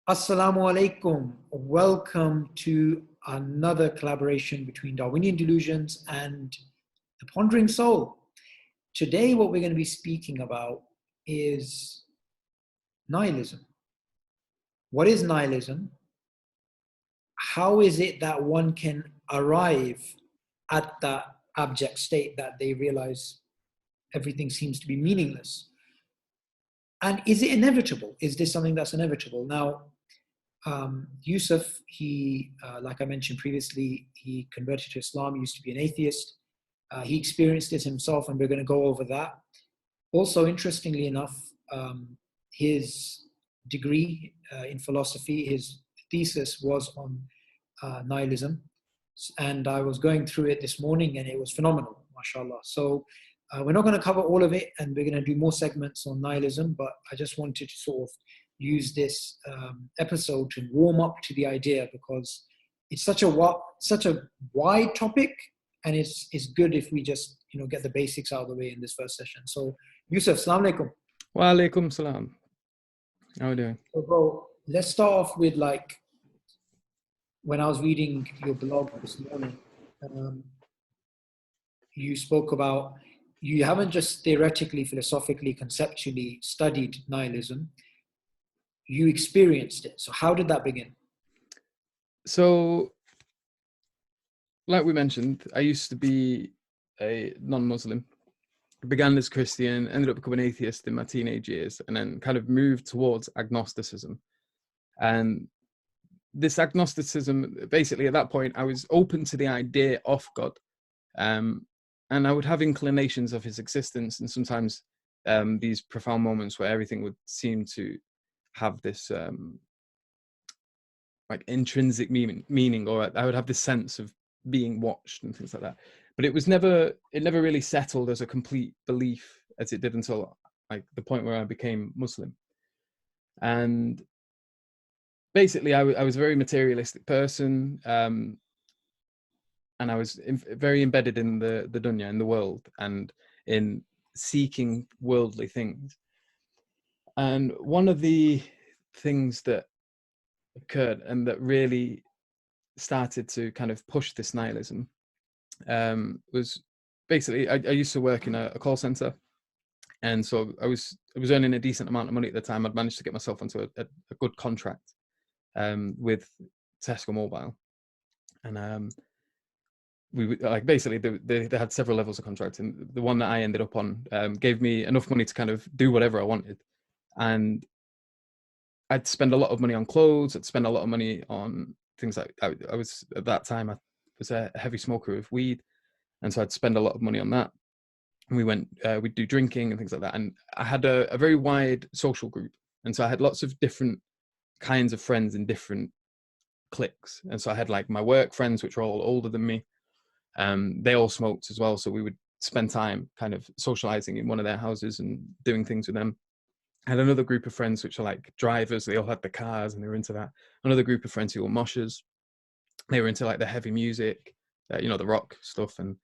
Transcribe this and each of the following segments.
Assalamu alaikum. Welcome to another collaboration between Darwinian delusions and the Pondering Soul. Today, what we're going to be speaking about is nihilism. What is nihilism? How is it that one can arrive at that abject state that they realize everything seems to be meaningless? And is it inevitable? Is this something that's inevitable? Now, Yusuf, like I mentioned previously, he converted to Islam, he used to be an atheist. He experienced it himself, and we're going to go over that. Also, interestingly enough, his degree in philosophy, his thesis was on nihilism. And I was going through it this morning, and it was phenomenal, mashallah. So we're not going to cover all of it, and we're going to do more segments on nihilism, but I just wanted to sort of use this episode to warm up to the idea, because it's such a wide topic, and it's good if we just get the basics out of the way in this first session. So Yusuf, assalamu alaikum. Wa alaikum salam. How are you doing? So bro, let's start off with, like, when I was reading your blog this morning, you spoke about you haven't just theoretically, philosophically, conceptually studied nihilism, you experienced it. So how did that begin? So, like we mentioned, I used to be a non-Muslim. I began as Christian, ended up becoming atheist in my teenage years, and then kind of moved towards agnosticism. And this agnosticism, basically at that point, I was open to the idea of God. And I would have inclinations of his existence, and sometimes these profound moments where everything would seem to have this like intrinsic meaning, or I would have this sense of being watched and things like that. But it never really settled as a complete belief as it did until like the point where I became Muslim. And basically I was a very materialistic person, and I was very embedded in the dunya, in the world, and in seeking worldly things. And one of the things that occurred and that really started to kind of push this nihilism was basically I used to work in a call center, and so I was earning a decent amount of money at the time. I'd managed to get myself onto a good contract with Tesco Mobile, and we would, like, basically they had several levels of contract, and the one that I ended up on gave me enough money to kind of do whatever I wanted. And I'd spend a lot of money on clothes. I'd spend a lot of money on things like I was at that time, I was a heavy smoker of weed, and so I'd spend a lot of money on that. And we'd do drinking and things like that. And I had a very wide social group, and so I had lots of different kinds of friends in different cliques. And so I had like my work friends, which were all older than me. They all smoked as well, so we would spend time kind of socializing in one of their houses and doing things with them. I had another group of friends which are like drivers. They all had the cars and they were into that. Another group of friends who were moshers. They were into like the heavy music, the rock stuff. And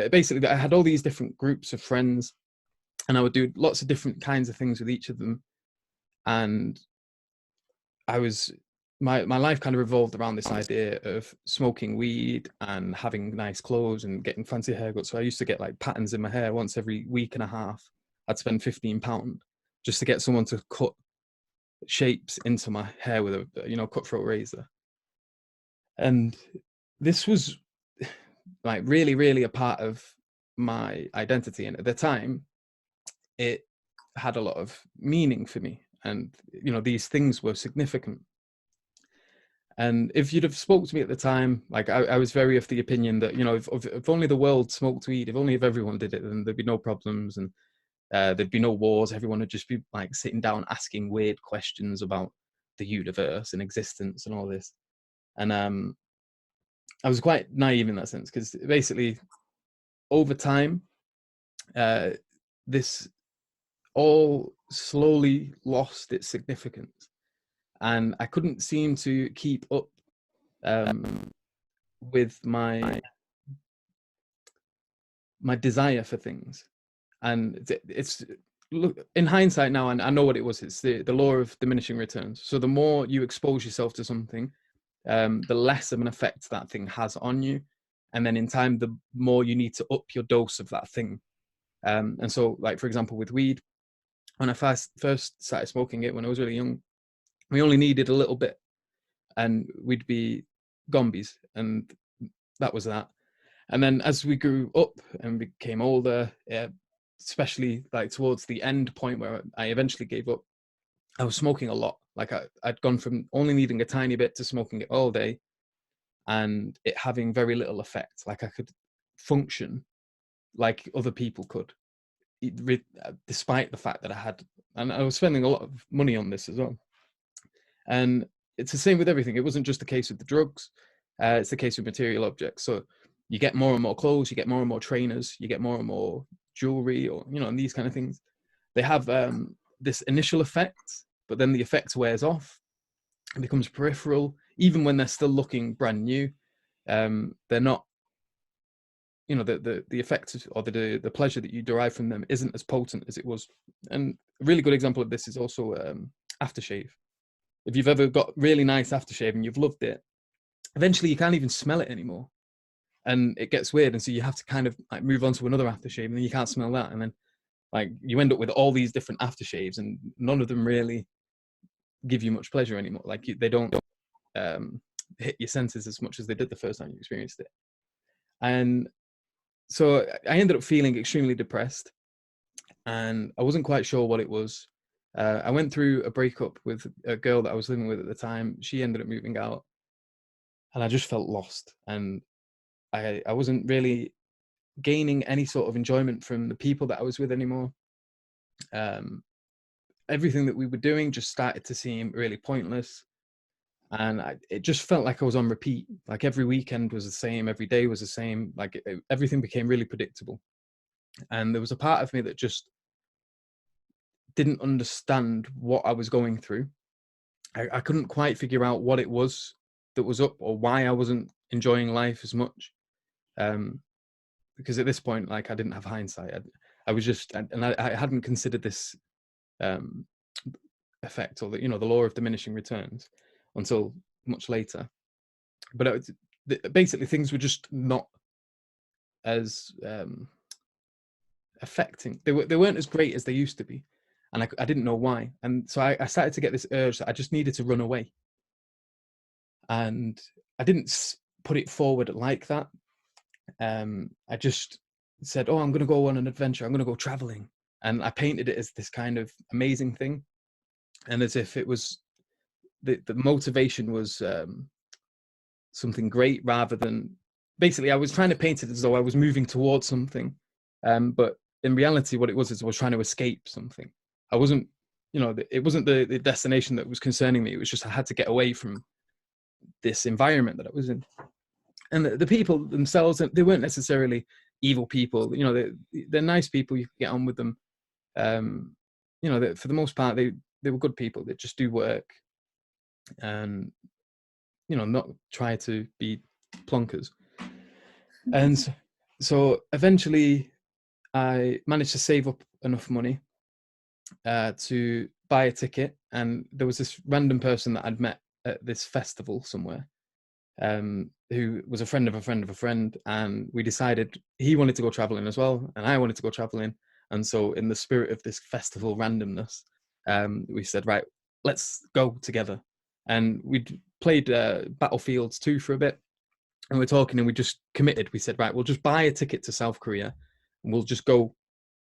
basically I had all these different groups of friends, and I would do lots of different kinds of things with each of them. And my life kind of revolved around this idea of smoking weed and having nice clothes and getting fancy haircuts. So I used to get like patterns in my hair once every week and a half. I'd spend £15 just to get someone to cut shapes into my hair with a cutthroat razor. And this was like really, really a part of my identity. And at the time, it had a lot of meaning for me. And, these things were significant. And if you'd have spoke to me at the time, like I was very of the opinion that, if only the world smoked weed, if everyone did it, then there'd be no problems, and there'd be no wars. Everyone would just be like sitting down asking weird questions about the universe and existence and all this. And I was quite naive in that sense, because basically over time, this all slowly lost its significance. And I couldn't seem to keep up with my desire for things. And look, in hindsight now, and I know what it was. It's the law of diminishing returns. So the more you expose yourself to something, the less of an effect that thing has on you. And then in time, the more you need to up your dose of that thing. And so, like, for example, with weed, when I first started smoking it when I was really young, we only needed a little bit and we'd be gombies. And that was that. And then as we grew up and became older, especially like towards the end point where I eventually gave up, I was smoking a lot. Like I'd gone from only needing a tiny bit to smoking it all day and it having very little effect. Like I could function like other people could, despite the fact that and I was spending a lot of money on this as well. And it's the same with everything. It wasn't just the case with the drugs. It's the case with material objects. So you get more and more clothes, you get more and more trainers, you get more and more jewelry, or, you know, and these kind of things. They have this initial effect, but then the effect wears off. It becomes peripheral, even when they're still looking brand new. They're not, you know, the effect or the pleasure that you derive from them isn't as potent as it was. And a really good example of this is also aftershave. If you've ever got really nice aftershave and you've loved it, eventually you can't even smell it anymore. And it gets weird. And so you have to kind of like move on to another aftershave, and then you can't smell that. And then like you end up with all these different aftershaves and none of them really give you much pleasure anymore. Like they don't hit your senses as much as they did the first time you experienced it. And so I ended up feeling extremely depressed and I wasn't quite sure what it was. I went through a breakup with a girl that I was living with at the time. She ended up moving out and I just felt lost. And I wasn't really gaining any sort of enjoyment from the people that I was with anymore. Everything that we were doing just started to seem really pointless. And it just felt like I was on repeat. Like every weekend was the same, every day was the same. Like everything became really predictable. And there was a part of me that just didn't understand what I was going through. I couldn't quite figure out what it was that was up or why I wasn't enjoying life as much. Because at this point, like I didn't have hindsight. I was just, and I hadn't considered this effect or the, you know, the law of diminishing returns until much later. But basically things were just not as affecting. They weren't as great as they used to be. And I didn't know why. And so I started to get this urge that I just needed to run away. And I didn't put it forward like that. I just said, oh, I'm going to go on an adventure. I'm going to go traveling. And I painted it as this kind of amazing thing. And as if it was, the motivation was something great rather than, basically I was trying to paint it as though I was moving towards something. But in reality, what it was is I was trying to escape something. I wasn't, you know, it wasn't the destination that was concerning me. It was just I had to get away from this environment that I was in. And the people themselves, they weren't necessarily evil people. You know, they're nice people. You can get on with them. You know, for the most part, they were good people. They just do work and, you know, not try to be plonkers. And so eventually I managed to save up enough money to buy a ticket. And there was this random person that I'd met at this festival somewhere, who was a friend of a friend of a friend. And we decided he wanted to go traveling as well. And I wanted to go traveling. And so in the spirit of this festival randomness, we said, right, let's go together. And we played Battlefields 2 for a bit. And we're talking and we just committed. We said, right, we'll just buy a ticket to South Korea and we'll just go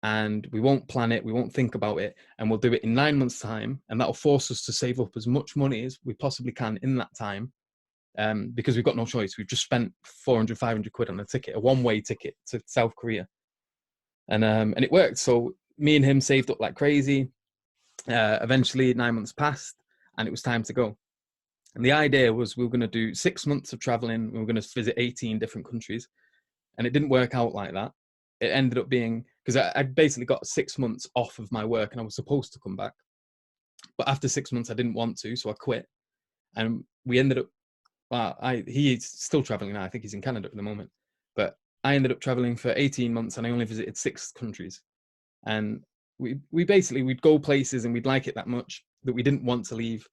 and we won't plan it. We won't think about it. And we'll do it in 9 months' time. And that'll force us to save up as much money as we possibly can in that time. Because we've got no choice. We've just spent 400, 500 quid on a ticket, a one-way ticket to South Korea. And it worked. So me and him saved up like crazy. Eventually 9 months passed and it was time to go. And the idea was we were going to do 6 months of traveling. We were going to visit 18 different countries. And it didn't work out like that. It ended up being, because I basically got 6 months off of my work and I was supposed to come back. But after 6 months, I didn't want to, so I quit. And we ended up, well, he's still traveling now. I think he's in Canada at the moment. But I ended up traveling for 18 months and I only visited 6 countries. And we basically, we'd go places and we'd like it that much that we didn't want to leave.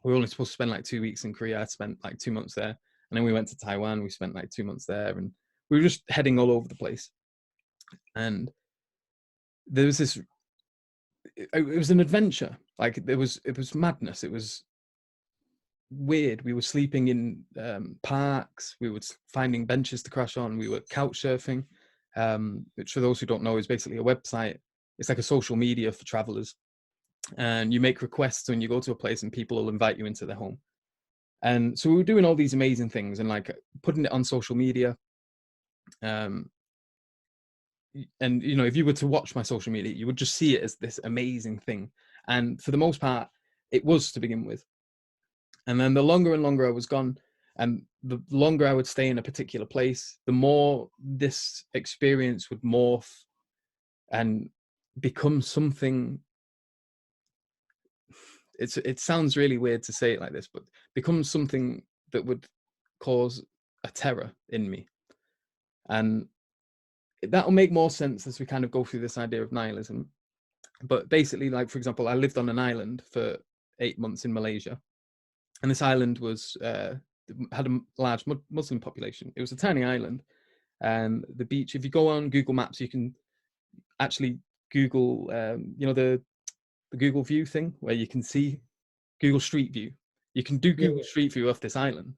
We were only supposed to spend like 2 weeks in Korea. I spent like 2 months there. And then we went to Taiwan. We spent like 2 months there. And we were just heading all over the place. And there was this, it was an adventure. Like it was madness. It was weird. We were sleeping in parks. We were finding benches to crash on. We were couch surfing, which for those who don't know is basically a website. It's like a social media for travelers. And you make requests when you go to a place and people will invite you into their home. And so we were doing all these amazing things and like putting it on social media. And, you know, if you were to watch my social media, you would just see it as this amazing thing. And for the most part, it was to begin with. And then the longer and longer I was gone, and the longer I would stay in a particular place, the more this experience would morph and become something. It sounds really weird to say it like this, but become something that would cause a terror in me. And that'll make more sense as we kind of go through this idea of nihilism. But basically, like, for example, I lived on an island for 8 months in Malaysia. And this island was had a large Muslim population. It was a tiny island. And the beach, if you go on Google Maps, you can actually Google, you know, the Google View thing where you can see Google Street View. You can do Google Street View off this island.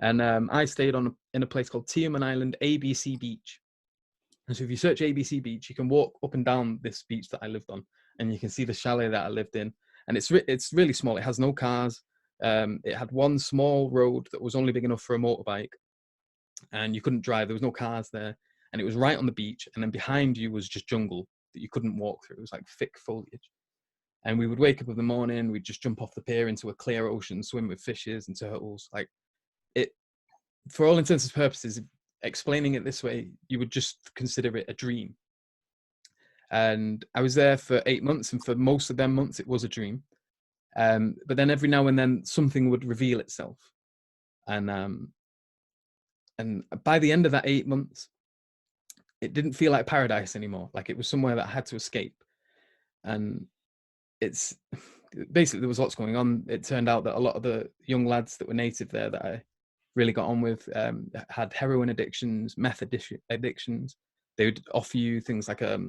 And I stayed in a place called Tioman Island, ABC Beach. And so if you search ABC Beach, you can walk up and down this beach that I lived on, and you can see the chalet that I lived in. And it's really small. It has no cars. It had one small road that was only big enough for a motorbike, and you couldn't drive. There was no cars there, and it was right on the beach. And then behind you was just jungle that you couldn't walk through. It was like thick foliage. And we would wake up in the morning, we'd just jump off the pier into a clear ocean, swim with fishes and turtles. Like it, for all intents and purposes, explaining it this way, you would just consider it a dream. And I was there for 8 months, and for most of them months, it was a dream. But then every now and then something would reveal itself. And by the end of that 8 months, it didn't feel like paradise anymore. Like it was somewhere that I had to escape. And it's basically, there was lots going on. It turned out that a lot of the young lads that were native there that I really got on with had heroin addictions, meth addictions. They would offer you things like a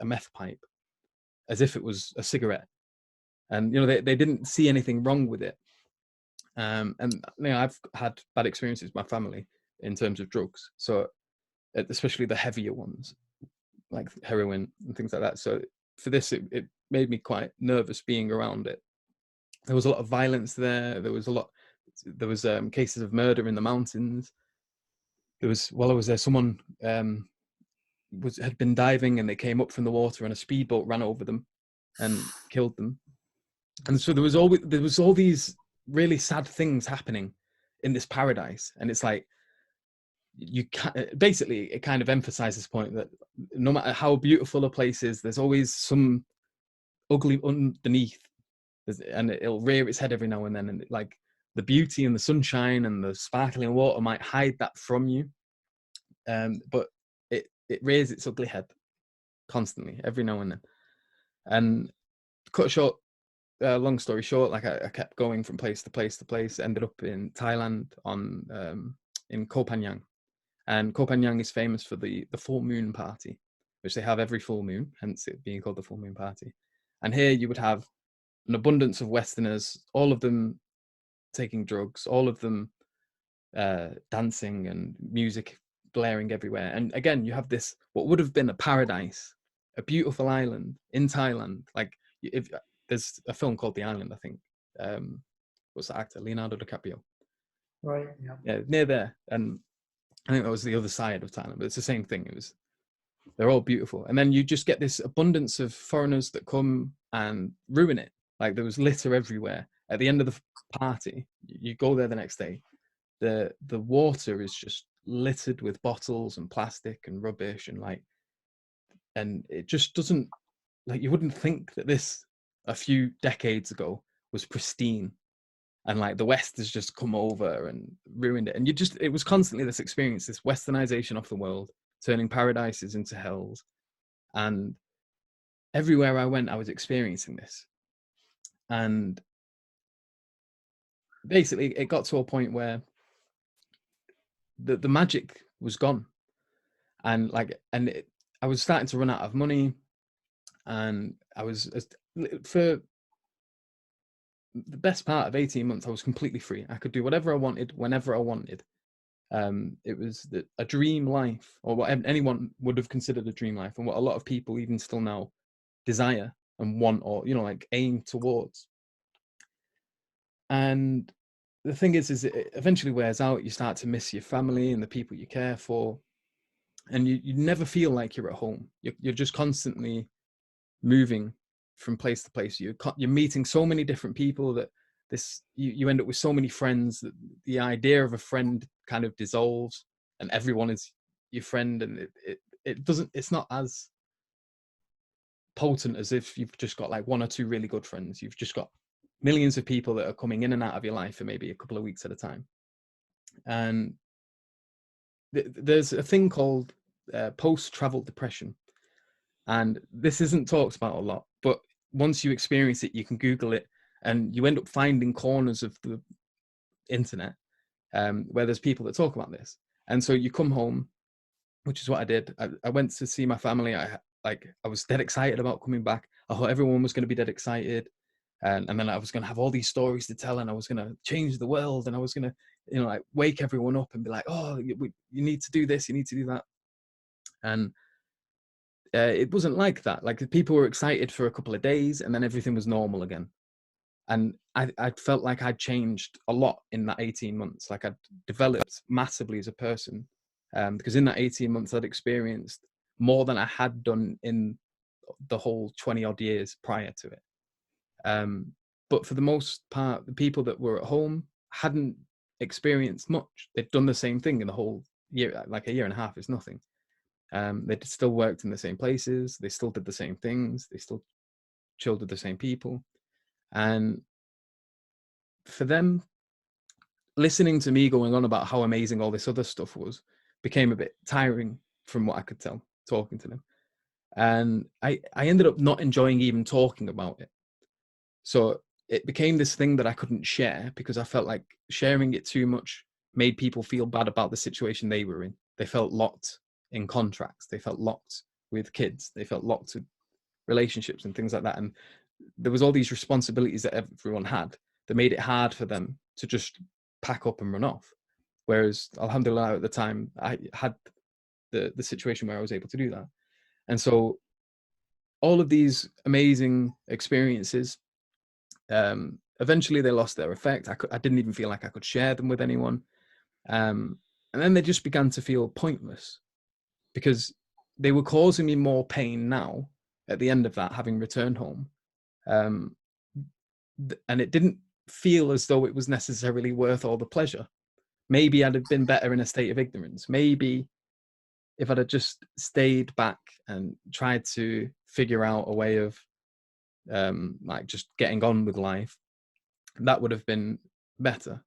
meth pipe as if it was a cigarette. And, you know, they didn't see anything wrong with it. And, you know, I've had bad experiences with my family in terms of drugs. So especially the heavier ones, like heroin and things like that. So for this, it made me quite nervous being around it. There was a lot of violence there. There was cases of murder in the mountains. While I was there, someone had been diving and they came up from the water and a speedboat ran over them and killed them. And so there was all these really sad things happening in this paradise. And it's like, basically it kind of emphasizes this point that no matter how beautiful a place is, there's always some ugly underneath, and it'll rear its head every now and then. And like the beauty and the sunshine and the sparkling water might hide that from you, but it rears its ugly head constantly every now and then. And cut short, long story short, like I kept going from place to place to place. Ended up in Thailand in Koh Phangan. And Koh Phangan is famous for the full moon party, which they have every full moon, hence it being called the full moon party. And here you would have an abundance of Westerners, all of them taking drugs, all of them dancing and music blaring everywhere. And again, you have this, what would have been a paradise, a beautiful island in Thailand. Like if there's a film called The Island, I think. What's the actor? Leonardo DiCaprio. Right. Yeah, near there. And I think that was the other side of Thailand, but it's the same thing. They're all beautiful. And then you just get this abundance of foreigners that come and ruin it. Like there was litter everywhere. At the end of the party, you go there the next day, the water is just littered with bottles and plastic and rubbish and it just doesn't, like, you wouldn't think that this a few decades ago was pristine. And like the West has just come over and ruined it. And it was constantly this experience, this westernization of the world, turning paradises into hells. And everywhere I went, I was experiencing this. And basically it got to a point where the magic was gone. And I was starting to run out of money, and I was, for the best part of 18 months, I was completely free. I could do whatever I wanted, whenever I wanted. It was a dream life, or what anyone would have considered a dream life, and what a lot of people even still now desire and want, or, you know, like aim towards. And the thing is it eventually wears out. You start to miss your family and the people you care for, and you never feel like you're at home. You're just constantly moving from place to place. You're meeting so many different people that you end up with so many friends that the idea of a friend kind of dissolves, and everyone is your friend, and it's not as potent as if you've just got like one or two really good friends. You've just got millions of people that are coming in and out of your life for maybe a couple of weeks at a time. And there's a thing called post-travel depression, and this isn't talked about a lot, but once you experience it, you can Google it, and you end up finding corners of the internet where there's people that talk about this. And so you come home, which is what I did. I went to see my family. I was dead excited about coming back. I thought everyone was going to be dead excited, and then I was going to have all these stories to tell, and I was going to change the world, and I was going to, you know, like wake everyone up and be like, oh, you need to do this, you need to do that. And it wasn't like that. Like, people were excited for a couple of days, and then everything was normal again. And I felt like I'd changed a lot in that 18 months. Like, I'd developed massively as a person, because in that 18 months I'd experienced more than I had done in the whole 20 odd years prior to it. But for the most part, the people that were at home hadn't experienced much. They'd done the same thing in the whole year. Like, a year and a half is nothing. They still worked in the same places. They still did the same things. They still chilled with the same people. And for them, listening to me going on about how amazing all this other stuff was became a bit tiring, from what I could tell, talking to them. And I ended up not enjoying even talking about it. So it became this thing that I couldn't share, because I felt like sharing it too much made people feel bad about the situation they were in. They felt locked in contracts. They felt locked with kids. They felt locked to relationships and things like that. And there was all these responsibilities that everyone had that made it hard for them to just pack up and run off. Whereas, alhamdulillah, at the time, I had the situation where I was able to do that. And so all of these amazing experiences, eventually they lost their effect. I didn't even feel like I could share them with anyone. And then they just began to feel pointless, because they were causing me more pain now at the end of that, having returned home. And it didn't feel as though it was necessarily worth all the pleasure. Maybe I'd have been better in a state of ignorance. Maybe if I'd have just stayed back and tried to figure out a way of like just getting on with life, that would have been better.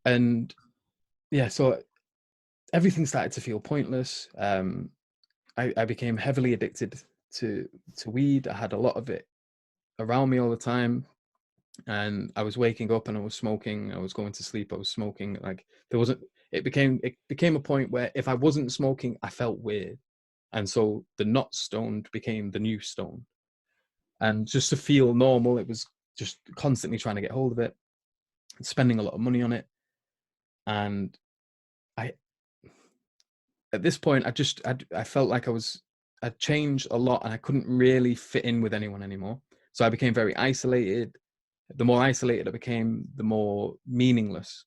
And yeah, so everything started to feel pointless. I became heavily addicted to weed. I had a lot of it around me all the time, and I was waking up and I was smoking. I was going to sleep, I was smoking. Like, it became a point where if I wasn't smoking, I felt weird. And so the not stoned became the new stone. And just to feel normal, it was just constantly trying to get hold of it, spending a lot of money on it. And at this point, I felt like I'd changed a lot, and I couldn't really fit in with anyone anymore. So I became very isolated. The more isolated I became, the more meaningless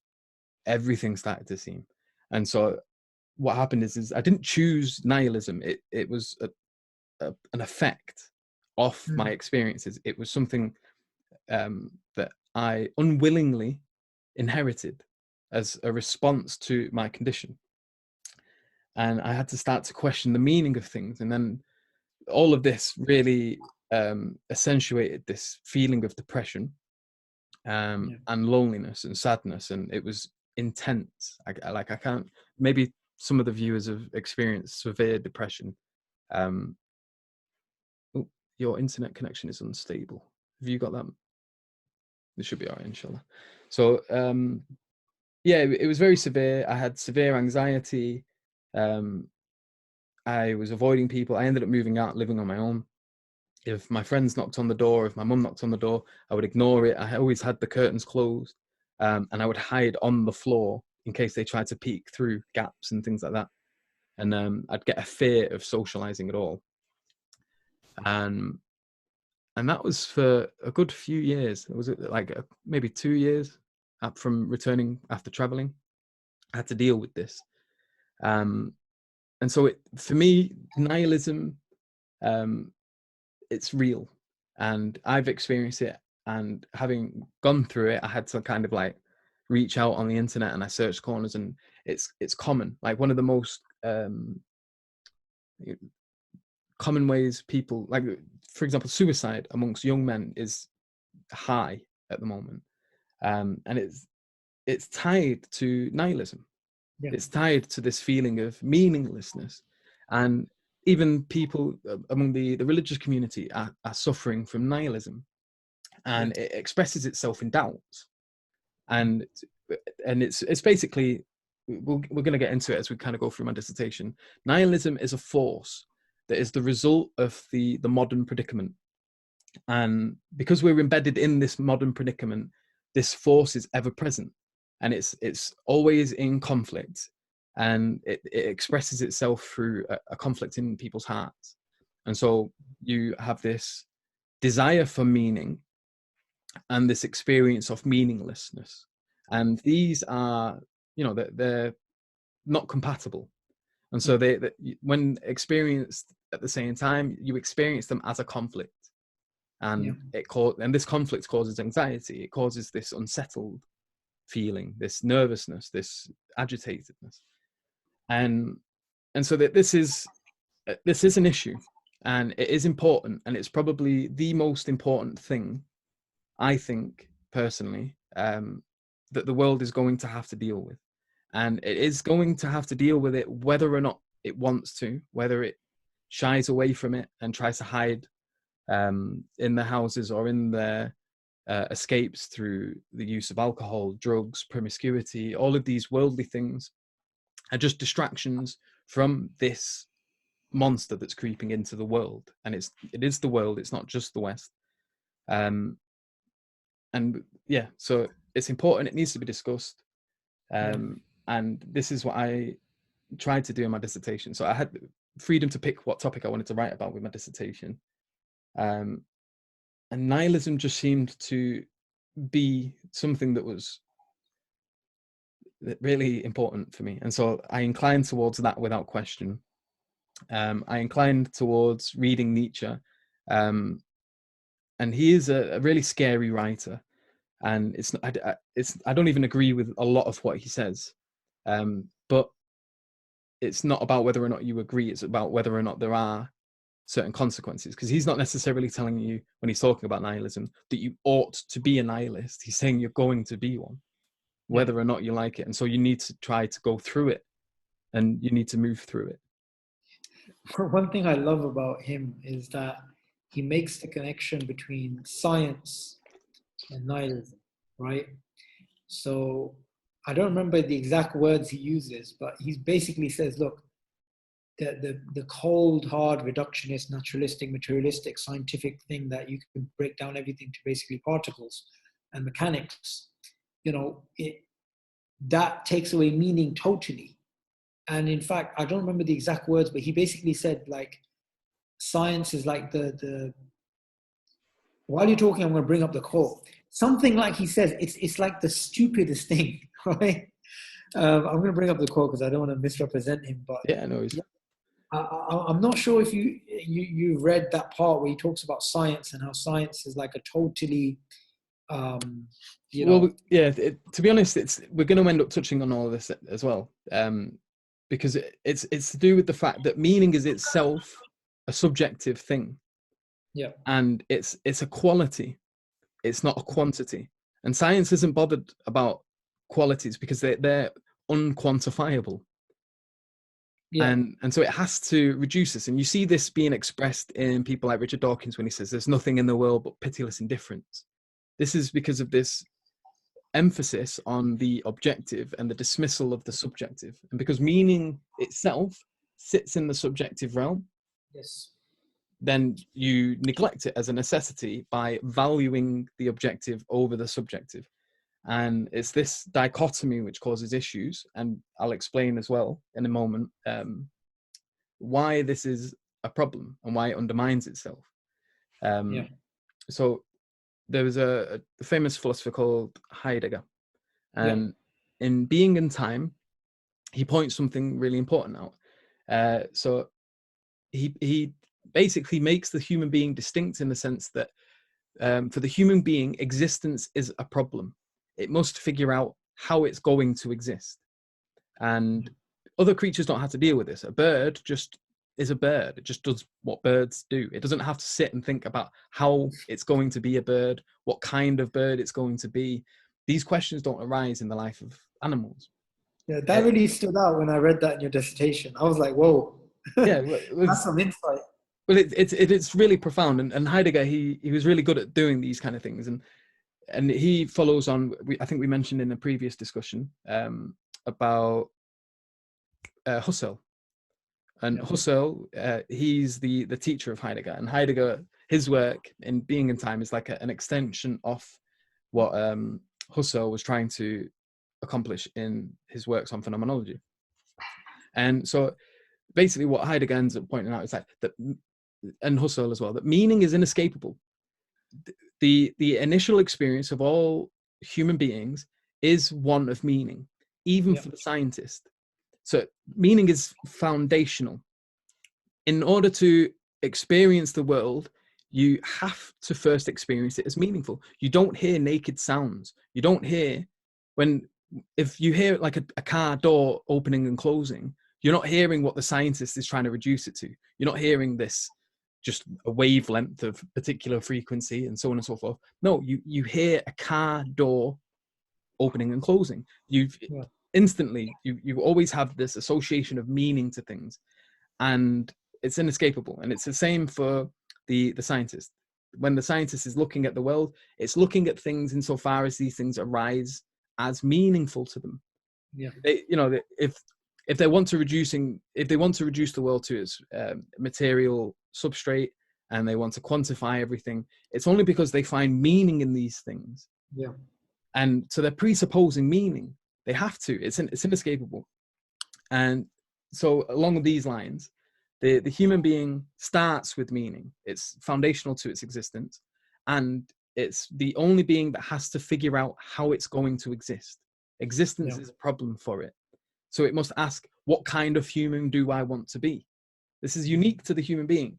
everything started to seem. And so what happened is I didn't choose nihilism. It was an effect of my experiences. It was something that I unwillingly inherited as a response to my condition. And I had to start to question the meaning of things. And then all of this really accentuated this feeling of depression, and loneliness and sadness. And it was intense. I can't, maybe some of the viewers have experienced severe depression. your internet connection is unstable. Have you got that? This should be all right, inshallah. So yeah, it was very severe. I had severe anxiety. I was avoiding people. I ended up moving out, living on my own. If my friends knocked on the door, if my mum knocked on the door, I would ignore it. I always had the curtains closed, and I would hide on the floor in case they tried to peek through gaps and things like that. And I'd get a fear of socializing at all. And that was for a good few years. It was like maybe 2 years from returning after traveling. I had to deal with this. And so for me, nihilism, it's real, and I've experienced it. And having gone through it, I had to kind of like reach out on the internet, and I searched corners, and it's common. Like one of the most common ways people, like for example, suicide amongst young men is high at the moment, and it's tied to nihilism. Yeah. It's tied to this feeling of meaninglessness, and even people among the religious community are suffering from nihilism, and it expresses itself in doubts, and it's basically, we're going to get into it as we kind of go through my dissertation. Nihilism is a force that is the result of the modern predicament, and because we're embedded in this modern predicament, this force is ever present, and it's always in conflict, and it expresses itself through a conflict in people's hearts. And so you have this desire for meaning and this experience of meaninglessness, and these are, they're not compatible. And so they when experienced at the same time, you experience them as a conflict, and and this conflict causes anxiety. It causes this unsettled feeling, this nervousness, this agitatedness, and so that this is an issue, and it is important, and it's probably the most important thing, I think personally, that the world is going to have to deal with. And it is going to have to deal with it whether or not it wants to, whether it shies away from it and tries to hide in their houses or in their escapes through the use of alcohol, drugs, promiscuity. All of these worldly things are just distractions from this monster that's creeping into the world. And it is the world, it's not just the West. And yeah, so it's important, it needs to be discussed. And this is what I tried to do in my dissertation. So I had freedom to pick what topic I wanted to write about with my dissertation. And nihilism just seemed to be something that was really important for me. And so I inclined towards that without question. I inclined towards reading Nietzsche. And he is a really scary writer. And I don't even agree with a lot of what he says. But it's not about whether or not you agree, it's about whether or not there are certain consequences, because he's not necessarily telling you, when he's talking about nihilism, that you ought to be a nihilist. He's saying you're going to be one, whether or not you like it. And so you need to try to go through it, and you need to move through it. One thing I love about him is that he makes the connection between science and nihilism, right? So I don't remember the exact words he uses, but he basically says, look, the cold, hard, reductionist, naturalistic, materialistic, scientific thing that you can break down everything to basically particles and mechanics, that takes away meaning totally. And in fact, I don't remember the exact words, but he basically said, like, science is like while you're talking, I'm going to bring up the quote. Something like he says, it's like the stupidest thing, right? I'm going to bring up the quote because I don't want to misrepresent him. But yeah, no, I'm not sure if you read that part where he talks about science and how science is like a totally, Well, yeah. To be honest, we're going to end up touching on all of this as well, because it's to do with the fact that meaning is itself a subjective thing. Yeah. And it's a quality, it's not a quantity. And science isn't bothered about qualities because they're unquantifiable. Yeah. And so it has to reduce this. And you see this being expressed in people like Richard Dawkins when he says there's nothing in the world but pitiless indifference. This is because of this emphasis on the objective and the dismissal of the subjective. And because meaning itself sits in the subjective realm, Yes. then you neglect it as a necessity by valuing the objective over the subjective. And it's this dichotomy which causes issues. And I'll explain as well in a moment why this is a problem and why it undermines itself. Yeah. So there was a famous philosopher called Heidegger. And in Being and Time, he points something really important out. So he basically makes the human being distinct in the sense that for the human being, existence is a problem. It must figure out how it's going to exist. And other creatures don't have to deal with this. A bird just is a bird. It just does what birds do. It doesn't have to sit and think about how it's going to be a bird, what kind of bird it's going to be. These questions don't arise in the life of animals. Yeah, that really stood out when I read that in your dissertation. I was like, whoa, Yeah, that's some insight. well, it's really profound. And Heidegger, he was really good at doing these kind of things. And he follows on, I think we mentioned in a previous discussion about Husserl. And Husserl, he's the teacher of Heidegger. And Heidegger, his work in Being and Time is like an extension of what Husserl was trying to accomplish in his works on phenomenology. And so basically what Heidegger ends up pointing out is like that, and Husserl as well, that meaning is inescapable. The initial experience of all human beings is one of meaning, even for the scientist. So meaning is foundational. In order to experience the world, you have to first experience it as meaningful. You don't hear naked sounds. You don't hear if you hear like a car door opening and closing, you're not hearing what the scientist is trying to reduce it to. You're not hearing this just a wavelength of particular frequency and so on and so forth. No, you hear a car door opening and closing. Instantly, you always have this association of meaning to things, and it's inescapable. And it's the same for the scientist. When the scientist is looking at the world, it's looking at things insofar as these things arise as meaningful to them. If they want to reduce the world to its material substrate, and they want to quantify everything, it's only because they find meaning in these things. And so they're presupposing meaning. They have to. It's inescapable. And so along these lines, the human being starts with meaning. It's foundational to its existence, and it's the only being that has to figure out how it's going to exist. Existence is a problem for it. So it must ask, what kind of human do I want to be? This is unique to the human being.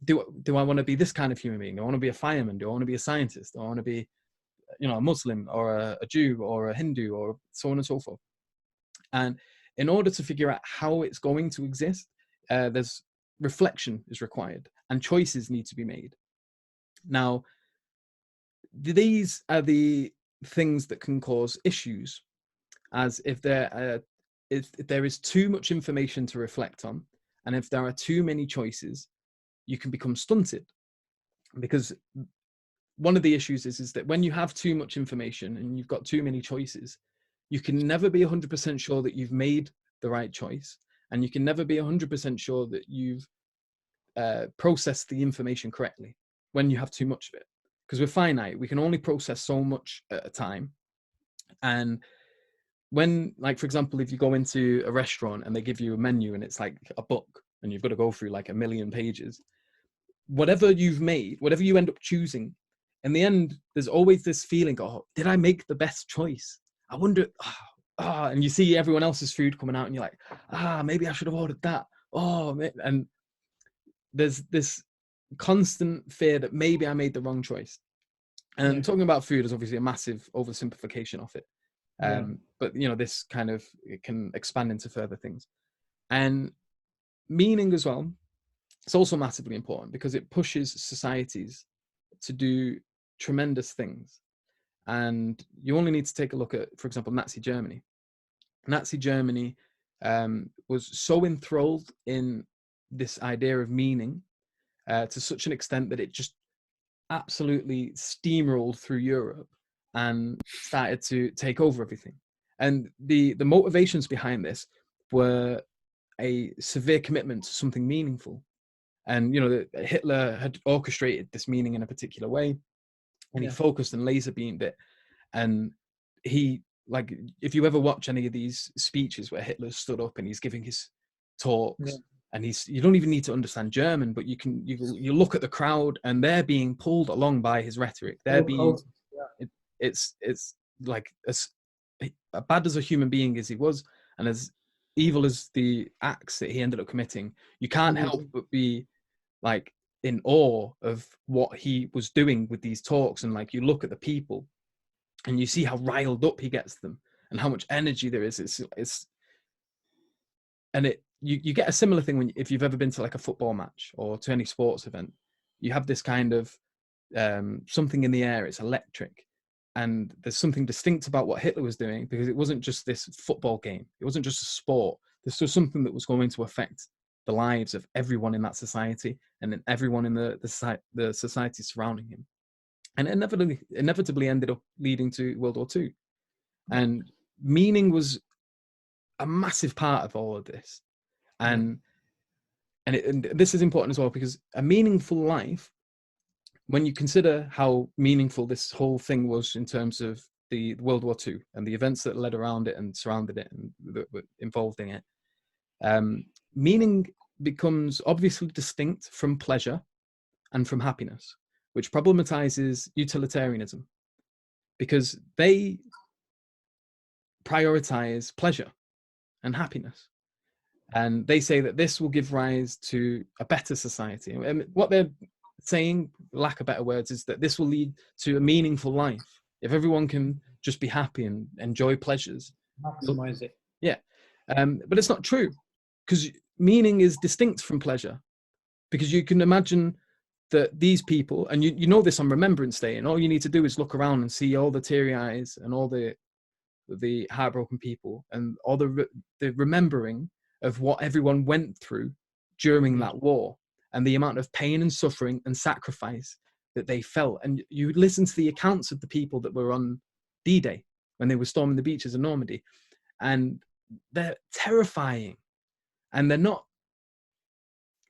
Do I want to be this kind of human being? Do I want to be a fireman? Do I want to be a scientist? Do I want to be, a Muslim or a Jew or a Hindu or so on and so forth? And in order to figure out how it's going to exist, there's reflection is required and choices need to be made. Now, these are the things that can cause issues, as if there is too much information to reflect on, and if there are too many choices, you can become stunted. Because one of the issues is that when you have too much information and you've got too many choices, you can never be 100% sure that you've made the right choice, and you can never be 100% sure that you've processed the information correctly when you have too much of it. Because we're finite, we can only process so much at a time. And when, like, for example, if you go into a restaurant and they give you a menu and it's like a book and you've got to go through like 1,000,000 pages, whatever you've made, whatever you end up choosing, in the end, there's always this feeling, oh, did I make the best choice? I wonder, and you see everyone else's food coming out and you're like, maybe I should have ordered that. And there's this constant fear that maybe I made the wrong choice. And talking about food is obviously a massive oversimplification of it. But this kind of, it can expand into further things. And meaning as well, it's also massively important because it pushes societies to do tremendous things. And you only need to take a look at, for example, Nazi Germany. Nazi Germany was so enthralled in this idea of meaning to such an extent that it just absolutely steamrolled through Europe and started to take over everything. And the motivations behind this were a severe commitment to something meaningful. And, you know, Hitler had orchestrated this meaning in a particular way, and he focused and laser beamed it. And he, like, if you ever watch any of these speeches where Hitler stood up and he's giving his talks, and you don't even need to understand German, but you look at the crowd and they're being pulled along by his rhetoric. They're being, it's like as bad as a human being as he was, and as evil as the acts that he ended up committing, you can't help but be like in awe of what he was doing with these talks. And like, you look at the people and you see how riled up he gets them and how much energy there is. You get a similar thing if you've ever been to like a football match or to any sports event. You have this kind of something in the air. It's electric, and there's something distinct about what Hitler was doing, because it wasn't just this football game. It wasn't just a sport. This was something that was going to affect the lives of everyone in that society, and then everyone in the society surrounding him. And it inevitably ended up leading to World War II. And meaning was a massive part of all of this. And this is important as well, because a meaningful life, when you consider how meaningful this whole thing was in terms of the World War II and the events that led around it and surrounded it and that were involved in it, meaning becomes obviously distinct from pleasure and from happiness, which problematizes utilitarianism, because they prioritize pleasure and happiness. And they say that this will give rise to a better society. And what they're saying, lack of better words, is that this will lead to a meaningful life. If everyone can just be happy and enjoy pleasures. Maximize it. Yeah. But it's not true, because meaning is distinct from pleasure. Because you can imagine that these people, and you know this on Remembrance Day, and all you need to do is look around and see all the teary eyes and all the heartbroken people and all the remembering of what everyone went through during that war, and the amount of pain and suffering and sacrifice that they felt. And you listen to the accounts of the people that were on D-Day when they were storming the beaches of Normandy, and they're terrifying. And they're not,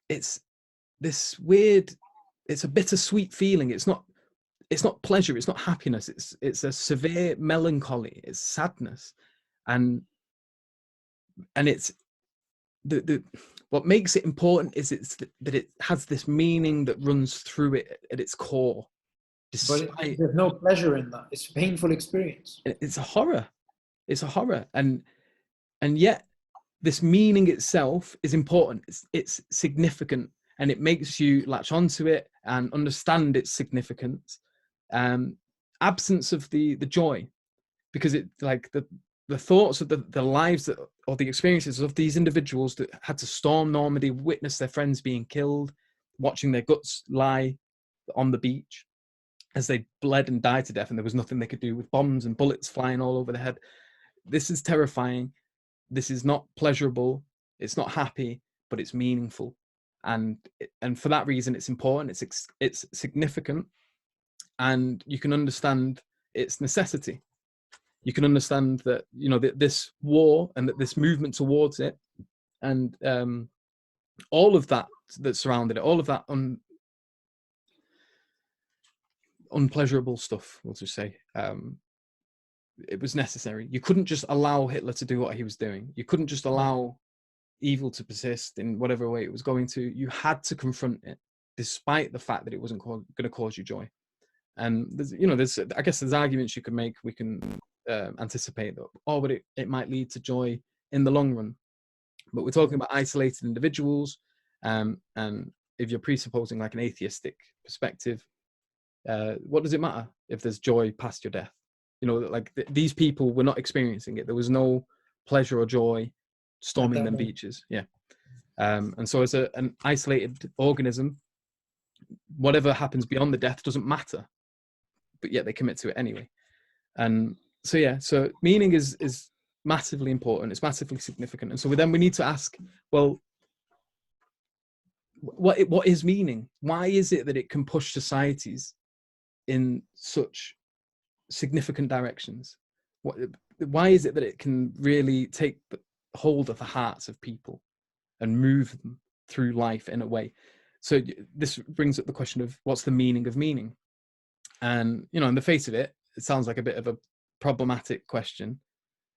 it's this weird, it's a bittersweet feeling. It's not pleasure, it's not happiness, it's a severe melancholy, it's sadness. And it's the what makes it important is that it has this meaning that runs through it at its core. But there's no pleasure in that. It's a painful experience. It's a horror. It's a horror. And yet this meaning itself is important. It's significant, and it makes you latch onto it and understand its significance. Absence of the joy, because it, like, the thoughts of the lives that, or the experiences of these individuals that had to storm Normandy, witness their friends being killed, watching their guts lie on the beach as they bled and died to death, and there was nothing they could do, with bombs and bullets flying all over their head. This is terrifying. This is not pleasurable. It's not happy, but it's meaningful. And for that reason, it's important. It's significant, and you can understand its necessity. You can understand that, you know, that this war and that this movement towards it, and all of that surrounded it, all of that unpleasurable stuff, we'll just say, it was necessary. You couldn't just allow Hitler to do what he was doing. You couldn't just allow evil to persist in whatever way it was going to. You had to confront it, despite the fact that it wasn't going to cause you joy. And I guess there's arguments you could make. We can anticipate that, but it might lead to joy in the long run. But we're talking about isolated individuals, and if you're presupposing like an atheistic perspective, what does it matter if there's joy past your death? You know, like these people were not experiencing it. There was no pleasure or joy storming them beaches. Yeah. And so as an isolated organism, whatever happens beyond the death doesn't matter, but yet they commit to it anyway. And so, yeah, so meaning is massively important, it's massively significant. And so we need to ask, well, what is meaning? Why is it that it can push societies in such significant directions? Why is it that it can really take hold of the hearts of people and move them through life in a way? So this brings up the question of what's the meaning of meaning? And, you know, in the face of it, it sounds like a bit of a problematic question.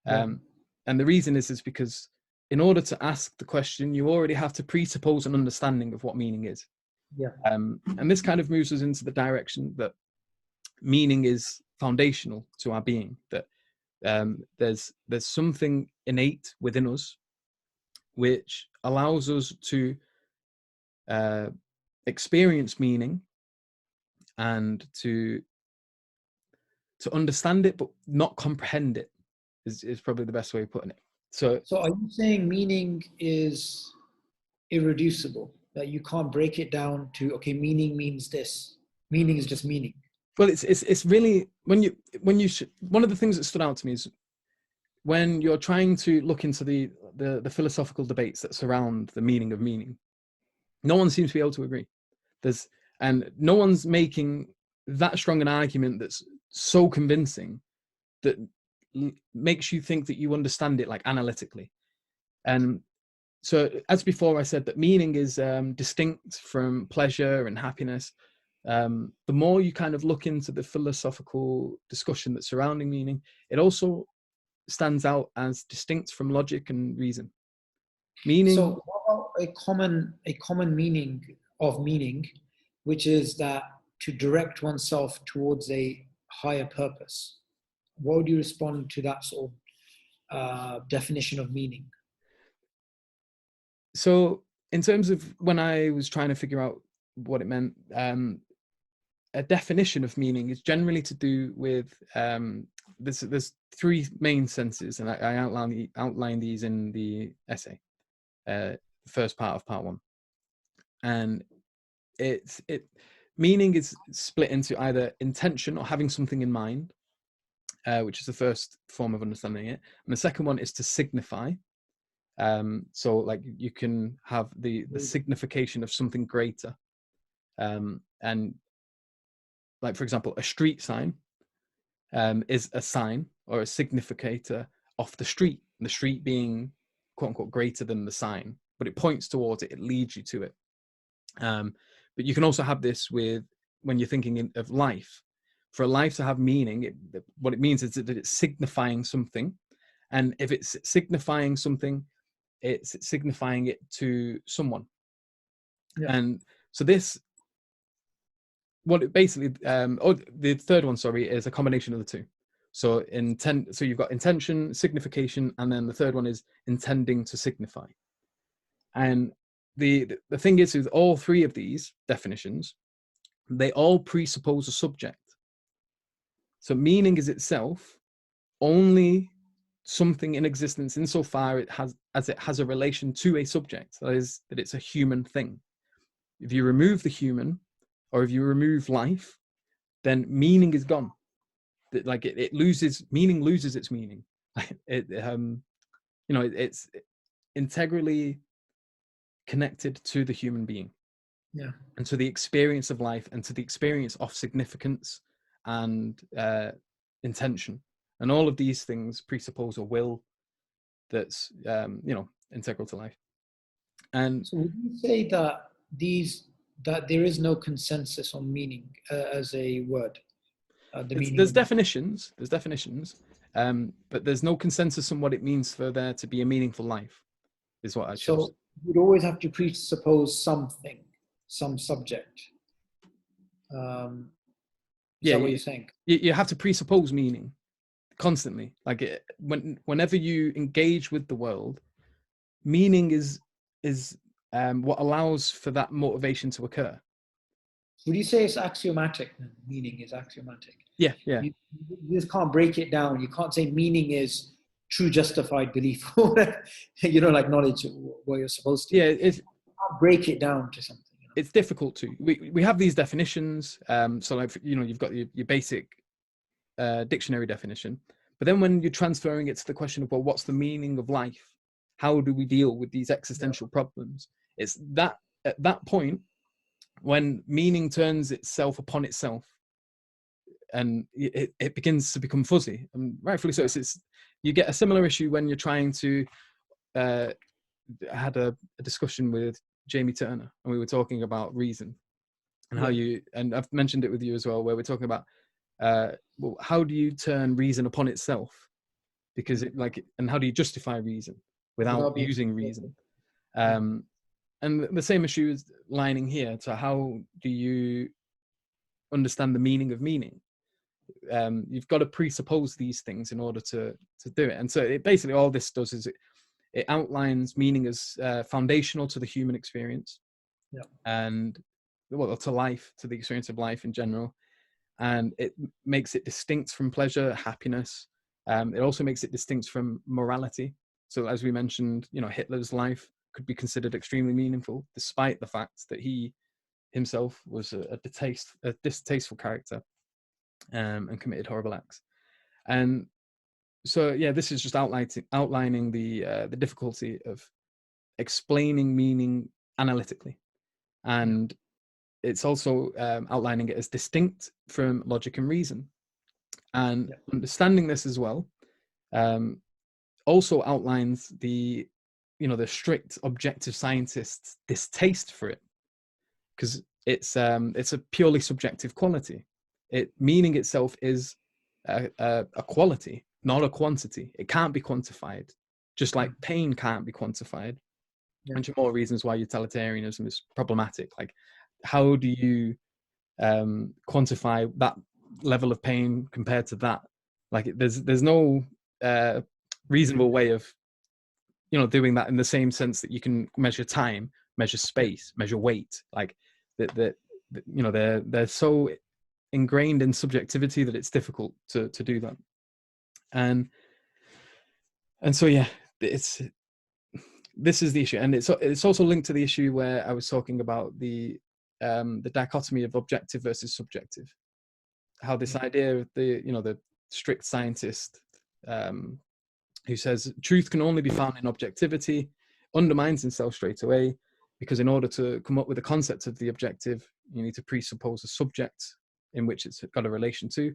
And the reason is because in order to ask the question, you already have to presuppose an understanding of what meaning is. And this kind of moves us into the direction that meaning is foundational to our being, that there's something innate within us which allows us to experience meaning and to understand it, but not comprehend it, is probably the best way of putting it. So are you saying meaning is irreducible, that you can't break it down to, okay, meaning means this, meaning is just meaning? Well, it's really, one of the things that stood out to me is when you're trying to look into the philosophical debates that surround the meaning of meaning, no one seems to be able to agree. And no one's making that strong an argument that's so convincing that makes you think that you understand it, like, analytically. And so, as before, I said that meaning is distinct from pleasure and happiness. The more you kind of look into the philosophical discussion that's surrounding meaning, it also stands out as distinct from logic and reason. Meaning. So what about a common meaning of meaning, which is that to direct oneself towards a higher purpose? What would you respond to that sort of definition of meaning? So in terms of when I was trying to figure out what it meant, a definition of meaning is generally to do with there's three main senses, and I outline these in the essay, first part of part one. And meaning is split into either intention or having something in mind, which is the first form of understanding it, and the second one is to signify. So like you can have the signification of something greater, and like, for example, a street sign is a sign or a significator of the street being quote unquote greater than the sign, but it points towards it, it leads you to it. But you can also have this with when you're thinking of life. For a life to have meaning, what it means is that it's signifying something, and if it's signifying something, it's signifying it to someone. And so this, what it basically, the third one, sorry, is a combination of the two. So so you've got intention, signification, and then the third one is intending to signify. And the thing is, with all three of these definitions, they all presuppose a subject. So meaning is itself only something in existence insofar it has a relation to a subject, that is, that it's a human thing. If you remove the human, or if you remove life, then meaning is gone. Like it loses meaning, loses its meaning. It's integrally connected to the human being, and to the experience of life, and to the experience of significance and intention. And all of these things presuppose a will that's integral to life. And so would you say that there is no consensus on meaning as a word? There's definitions, but there's no consensus on what it means for there to be a meaningful life, is what I chose. So you'd always have to presuppose something, some subject. Is that what you're saying? You have to presuppose meaning constantly. Like whenever you engage with the world, meaning is what allows for that motivation to occur. Would you say it's axiomatic? Meaning is axiomatic. Yeah. You just can't break it down. You can't say meaning is true justified belief, like knowledge, what you're supposed to. Yeah, you can't break it down to something. It's difficult to. We have these definitions. So like, you've got your basic dictionary definition, But then when you're transferring it to the question of, well, what's the meaning of life? How do we deal with these existential problems? It's that at that point when meaning turns itself upon itself, and it begins to become fuzzy, and rightfully so. It's you get a similar issue when you're trying to. I had a discussion with Jamie Turner, and we were talking about reason and how and I've mentioned it with you as well, where we're talking about well, how do you turn reason upon itself? Because and how do you justify reason without using reason? And the same issue is lining here. So how do you understand the meaning of meaning? You've got to presuppose these things in order to do it. And so it basically, all this does is it outlines meaning as foundational to the human experience, and well, to life, to the experience of life in general. And it makes it distinct from pleasure, happiness. It also makes it distinct from morality. So as we mentioned, Hitler's life could be considered extremely meaningful, despite the fact that he himself was a distasteful character, and committed horrible acts. And so, this is just outlining the difficulty of explaining meaning analytically, and it's also outlining it as distinct from logic and reason. And understanding this as well also outlines the strict objective scientist's distaste for it, because it's a purely subjective quality. Meaning itself is a quality, not a quantity. It can't be quantified, just like pain can't be quantified. And more reasons why utilitarianism is problematic. Like, how do you quantify that level of pain compared to that? Like, there's no reasonable way of doing that in the same sense that you can measure time, measure space, measure weight. Like that they're so ingrained in subjectivity that it's difficult to do that. And so this is the issue, and it's also linked to the issue where I was talking about the dichotomy of objective versus subjective. How this idea of the strict scientist who says truth can only be found in objectivity undermines himself straight away, because in order to come up with a concept of the objective, you need to presuppose a subject in which it's got a relation to.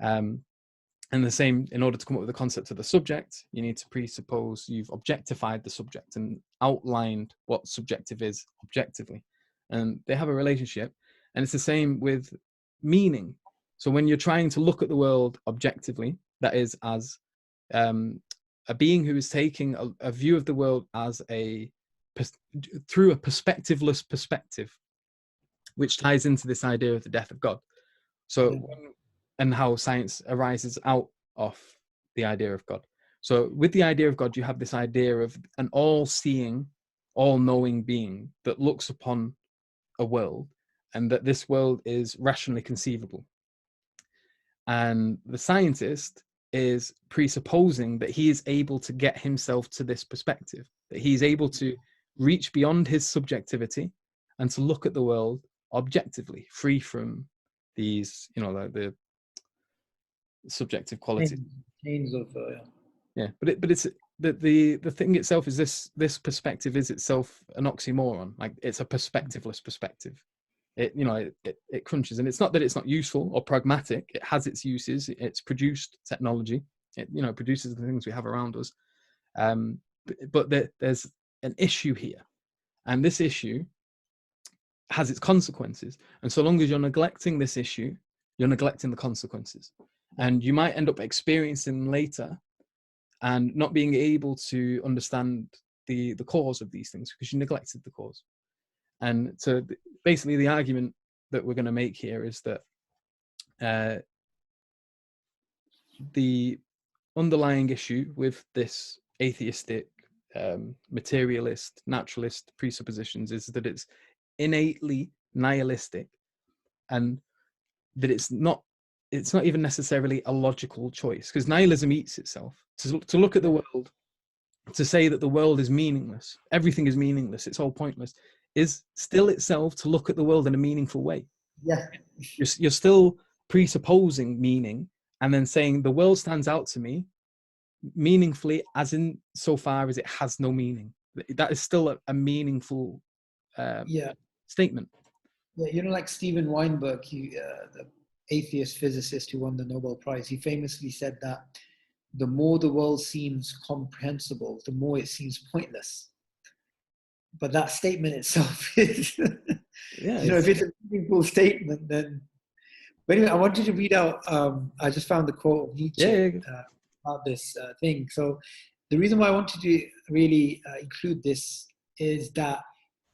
And the same, in order to come up with the concept of the subject, you need to presuppose you've objectified the subject and outlined what subjective is objectively. And they have a relationship. And it's the same with meaning. So when you're trying to look at the world objectively, that is, as a being who is taking a view of the world as through a perspectiveless perspective, which ties into this idea of the death of God. So and how science arises out of the idea of God. So with the idea of God, you have this idea of an all-seeing, all-knowing being that looks upon a world, and that this world is rationally conceivable. And the scientist is presupposing that he is able to get himself to this perspective, that he's able to reach beyond his subjectivity and to look at the world objectively, free from these, the subjective quality. Chains of but it's the thing itself is this perspective is itself an oxymoron. Like, it's a perspectiveless perspective. It crunches, and it's not that it's not useful or pragmatic. It has its uses. It's produced technology. It produces the things we have around us. But there's an issue here, and this issue has its consequences. And so long as you're neglecting this issue, you're neglecting the consequences. And you might end up experiencing them later and not being able to understand the cause of these things because you neglected the cause. And so basically the argument that we're going to make here is that the underlying issue with this atheistic, materialist, naturalist presuppositions is that it's innately nihilistic, and that it's not even necessarily a logical choice, because nihilism eats itself. To look at the world, to say that the world is meaningless, everything is meaningless, it's all pointless, is still itself to look at the world in a meaningful way. Yeah. You're still presupposing meaning and then saying the world stands out to me meaningfully as in so far as it has no meaning. That is still a meaningful Yeah. statement. Yeah, like Steven Weinberg, the atheist physicist who won the Nobel Prize, he famously said that the more the world seems comprehensible, the more it seems pointless. But that statement itself is, if it's a meaningful statement, then. But anyway, I wanted to read out, I just found the quote of Nietzsche about this thing. So the reason why I wanted to really include this is that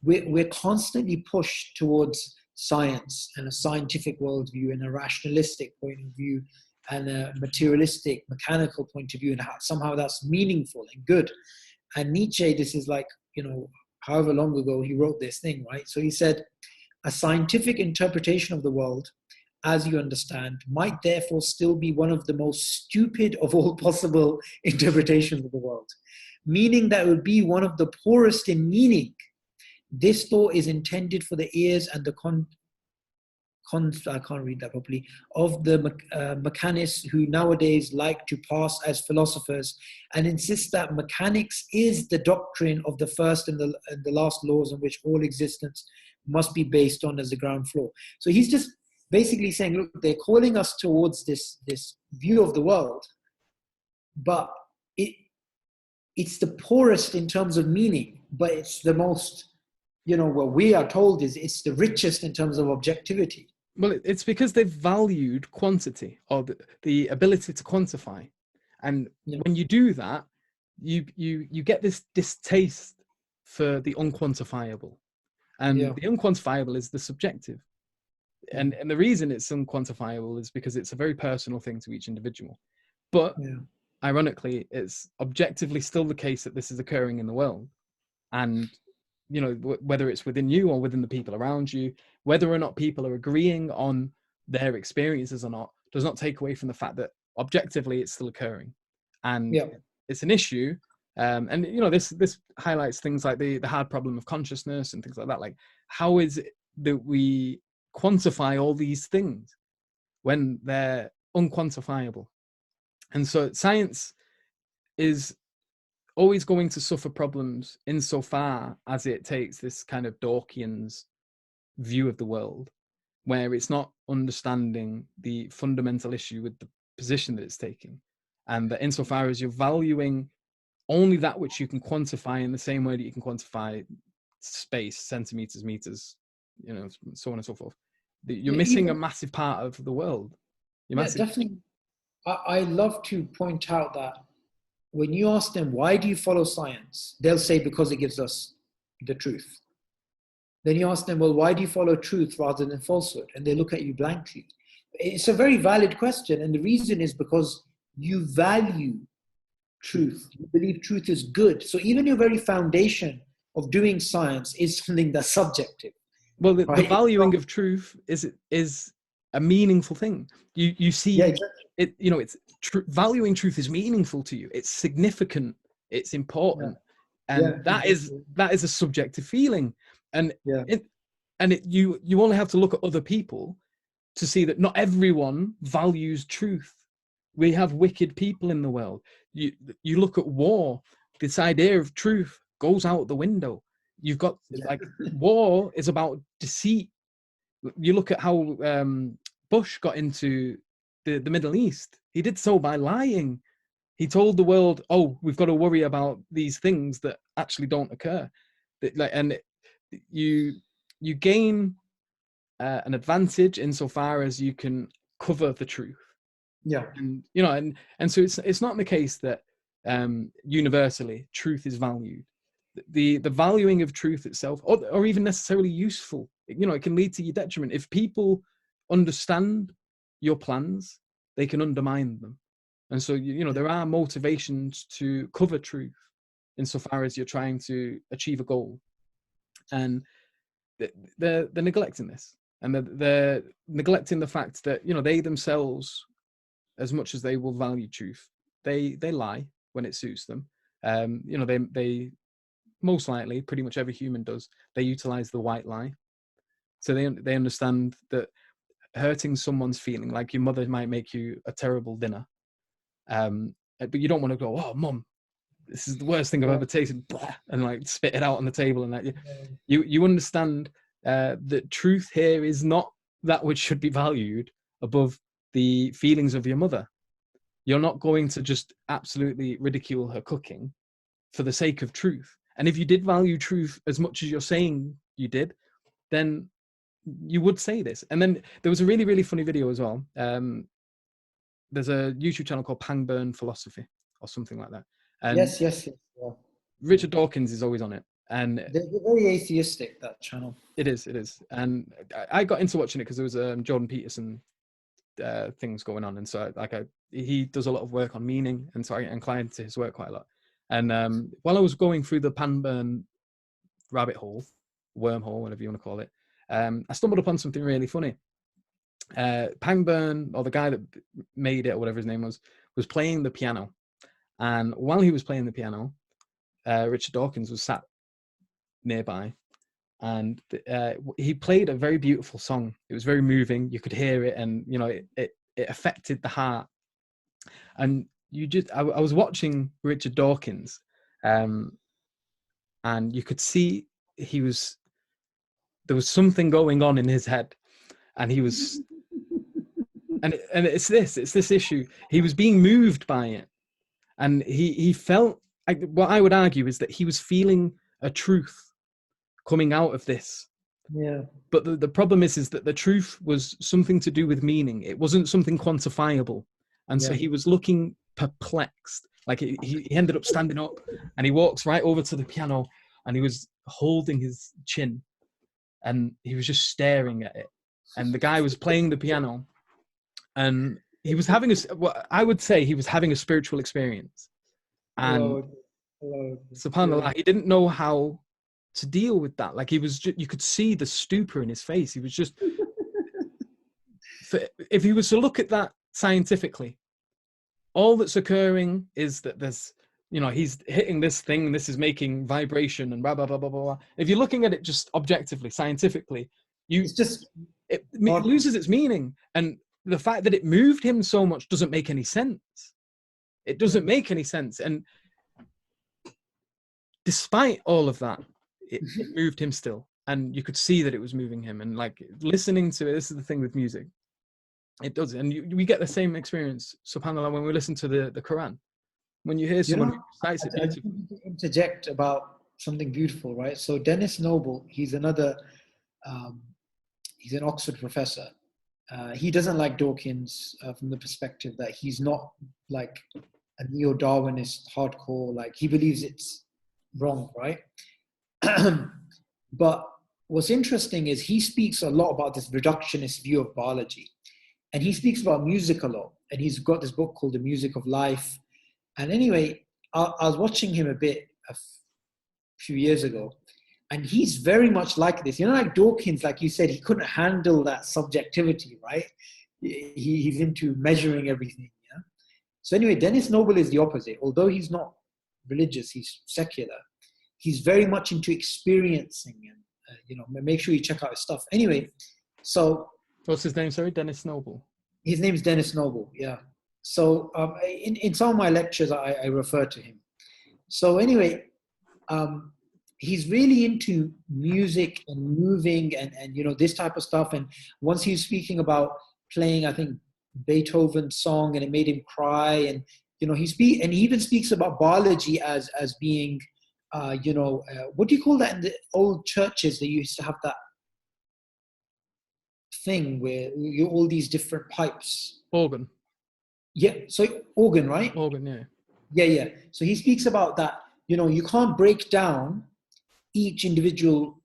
we're constantly pushed towards science and a scientific worldview and a rationalistic point of view and a materialistic, mechanical point of view, and how somehow that's meaningful and good. And Nietzsche, this is like, however long ago he wrote this thing, right? So he said, a scientific interpretation of the world, as you understand, might therefore still be one of the most stupid of all possible interpretations of the world, meaning that it would be one of the poorest in meaning. This thought is intended for the ears and the I can't read that properly, of the mechanists who nowadays like to pass as philosophers and insist that mechanics is the doctrine of the first and the last laws on which all existence must be based on as the ground floor. So he's just basically saying, look, they're calling us towards this view of the world, but it's the poorest in terms of meaning, but it's the most, what we are told is it's the richest in terms of objectivity. Well, it's because they've valued quantity, or the ability to quantify. And when you do that, you get this distaste for the unquantifiable. And the unquantifiable is the subjective. And the reason it's unquantifiable is because it's a very personal thing to each individual. But ironically, it's objectively still the case that this is occurring in the world. And, whether it's within you or within the people around you, whether or not people are agreeing on their experiences or not, does not take away from the fact that objectively it's still occurring. And it's an issue. And, this highlights things like the hard problem of consciousness and things like that. Like, how is it that we quantify all these things when they're unquantifiable? And so science is always going to suffer problems insofar as it takes this kind of Dawkins view of the world, where it's not understanding the fundamental issue with the position that it's taking. And that insofar as you're valuing only that which you can quantify in the same way that you can quantify space, centimeters, meters, so on and so forth, you're missing a massive part of the world. Definitely. I love to point out that when you ask them, why do you follow science? They'll say, because it gives us the truth. Then you ask them, well, why do you follow truth rather than falsehood? And they look at you blankly. It's a very valid question. And the reason is because you value truth. You believe truth is good. So even your very foundation of doing science is something that's subjective. Well, the valuing of truth is a meaningful thing. You see it, it's valuing truth is meaningful to you. It's significant. It's important. And that is a subjective feeling. And you only have to look at other people to see that not everyone values truth. We have wicked people in the world. You look at war, this idea of truth goes out the window. You've got war is about deceit. You look at how Bush got into the Middle East. He did so by lying. He told the world, "Oh, we've got to worry about these things that actually don't occur." And you gain an advantage insofar as you can cover the truth. And and so it's not the case that universally truth is valued. The valuing of truth itself, or even necessarily useful, it can lead to your detriment. If people understand your plans, they can undermine them. And so there are motivations to cover truth insofar as you're trying to achieve a goal, and they're neglecting this, and they're neglecting the fact that they themselves, as much as they will value truth, they lie when it suits them. They most likely, pretty much every human does, they utilize the white lie. So they understand that hurting someone's feeling, like your mother might make you a terrible dinner, but you don't want to go, oh mum, this is the worst thing I've ever tasted, and like spit it out on the table, and like you understand that truth here is not that which should be valued above the feelings of your mother. You're not going to just absolutely ridicule her cooking for the sake of truth. And if you did value truth as much as you're saying you did, then you would say this. And then there was a really, really funny video as well. There's a YouTube channel called Pangburn Philosophy or something like that. And yes. Yeah. Richard Dawkins is always on it. And they're very atheistic, that channel. It is. And I got into watching it because there was Jordan Peterson things going on. And so he does a lot of work on meaning. And so I get inclined to his work quite a lot. And while I was going through the Pangburn rabbit hole, wormhole, whatever you want to call it, I stumbled upon something really funny. Pangburn, or the guy that made it, or whatever his name was playing the piano. And while he was playing the piano, Richard Dawkins was sat nearby, and he played a very beautiful song. It was very moving. You could hear it, and it affected the heart. And I was watching Richard Dawkins, and you could see there was something going on in his head, and he was, and it's this issue. He was being moved by it, and he felt. What I would argue is that he was feeling a truth coming out of this. Yeah. But the problem is that the truth was something to do with meaning. It wasn't something quantifiable, and so he was looking perplexed. Like he ended up standing up, and he walks right over to the piano, and he was holding his chin, and he was just staring at it. And the guy was playing the piano, and he was having I would say he was having a spiritual experience. And subhanAllah, he didn't know how to deal with that. Like you could see the stupor in his face. He was just, if he was to look at that scientifically, all that's occurring is that there's, he's hitting this thing, this is making vibration and blah, blah, blah, blah, blah. If you're looking at it just objectively, scientifically, it loses its meaning. And the fact that it moved him so much doesn't make any sense. It doesn't make any sense. And despite all of that, it moved him still. And you could see that it was moving him. And like listening to it, this is the thing with music. It does. And we get the same experience, subhanAllah, when we listen to the Quran. When you hear someone who recites it beautifully. I need to interject about something beautiful, right? So Dennis Noble, he's another, he's an Oxford professor. He doesn't like Dawkins from the perspective that he's not like a neo-Darwinist hardcore, like he believes it's wrong, right? But what's interesting is he speaks a lot about this reductionist view of biology. And he speaks about music a lot. And he's got this book called The Music of Life. And anyway, I was watching him a few years ago. And he's very much like this. Like Dawkins, like you said, he couldn't handle that subjectivity, right? He's into measuring everything. Yeah. So anyway, Dennis Noble is the opposite. Although he's not religious, he's secular. He's very much into experiencing and, make sure you check out his stuff. Anyway, so. What's his name? Sorry, Dennis Noble. His name is Dennis Noble, yeah. So in some of my lectures, I refer to him. So anyway, he's really into music and moving and this type of stuff. And once he was speaking about playing, I think, Beethoven's song, and it made him cry. And and he even speaks about biology as being, what do you call that in the old churches? They used to have that thing where all these different pipes. Organ. Yeah, so organ, right? Organ, yeah. Yeah. So he speaks about that. You can't break down each individual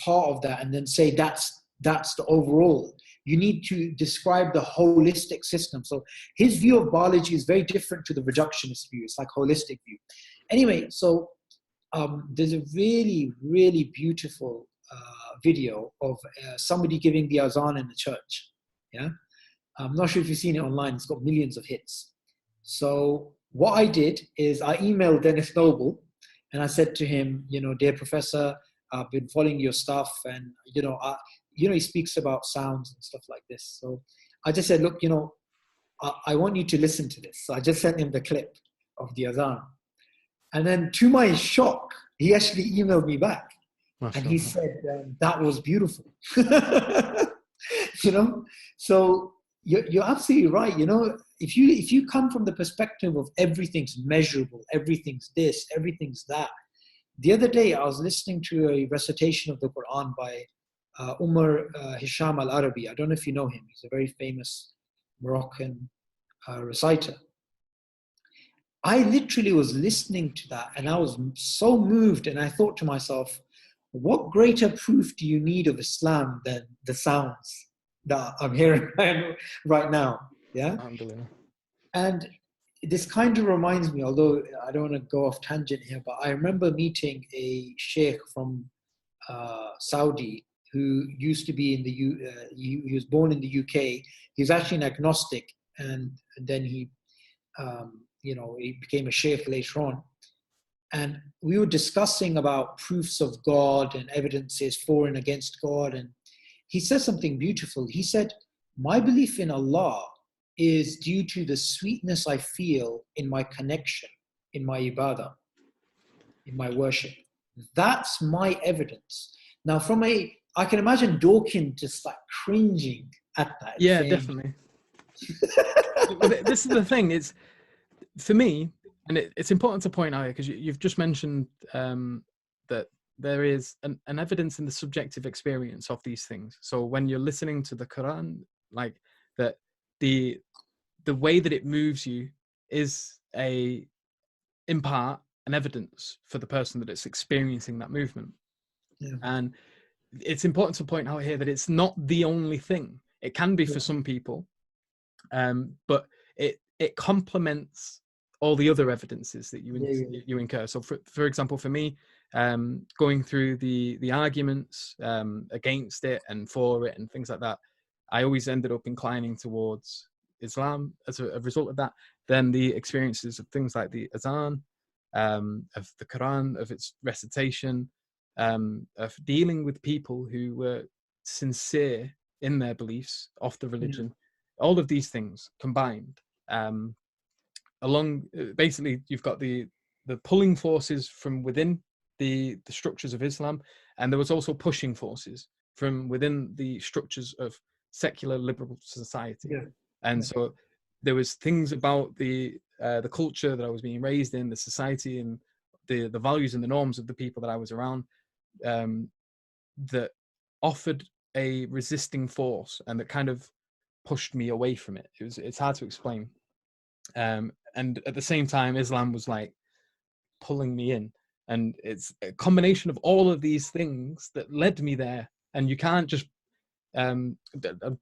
part of that and then say that's the overall. You need to describe the holistic system. So his view of biology is very different to the reductionist view. It's like holistic view. Anyway, so there's a really, really beautiful video of somebody giving the azan in the church. Yeah. I'm not sure if you've seen it online. It's got millions of hits. So what I did is I emailed Dennis Noble and I said to him, dear professor, I've been following your stuff and, he speaks about sounds and stuff like this. So I just said, look, I want you to listen to this. So I just sent him the clip of the adhan. And then to my shock, he actually emailed me back. And he said, that was beautiful. So you're absolutely right. If you come from the perspective of everything's measurable, everything's this, everything's that. The other day, I was listening to a recitation of the Quran by Umar Hisham al-Arabi. I don't know if you know him. He's a very famous Moroccan reciter. I literally was listening to that and I was so moved, and I thought to myself, what greater proof do you need of Islam than the sounds that I'm hearing right now? Yeah. And this kind of reminds me, although I don't want to go off tangent here, but I remember meeting a sheikh from Saudi who used to be in the he was born in the UK. He was actually an agnostic, and then he he became a sheikh later on. And we were discussing about proofs of God and evidences for and against God. And he said something beautiful. He said, my belief in Allah is due to the sweetness I feel in my connection, in my ibadah, in my worship. That's my evidence. Now, I can imagine Dawkins just like cringing at that. Yeah, saying, definitely. This is the thing. It's, for me, and it's important to point out, because you've just mentioned that there is an evidence in the subjective experience of these things. So when you're listening to the Quran, like that, the way that it moves you is in part an evidence for the person that it's experiencing that movement. Yeah. And it's important to point out here that it's not the only thing. It can be for some people, but it complements all the other evidences that you incur. So for example, for me, going through the arguments against it and for it and things like that, I always ended up inclining towards Islam as a result of that. Then the experiences of things like the Azan, of the Quran, of its recitation, of dealing with people who were sincere in their beliefs of the religion, all of these things combined, basically you've got the pulling forces from within the structures of Islam, and there was also pushing forces from within the structures of secular liberal society. So there was things about the culture that I was being raised in, the society, and the values and the norms of the people that I was around, that offered a resisting force and that kind of pushed me away from it. It's hard to explain. And at the same time, Islam was like pulling me in, and it's a combination of all of these things that led me there. And you can't just I'm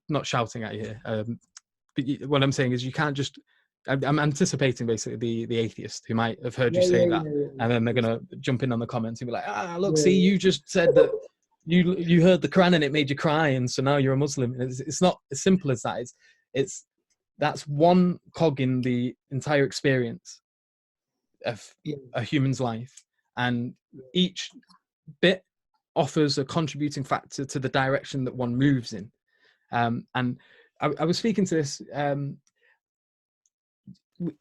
not shouting at you here, but what I'm saying is you can't just, I'm anticipating basically the atheist who might have heard you say that, and then they're gonna jump in on the comments and be like, look, see, you just said that you heard the Quran and it made you cry, and so now you're a Muslim. And it's not as simple as that. That's one cog in the entire experience of a human's life, and each bit offers a contributing factor to the direction that one moves in. And I was speaking to this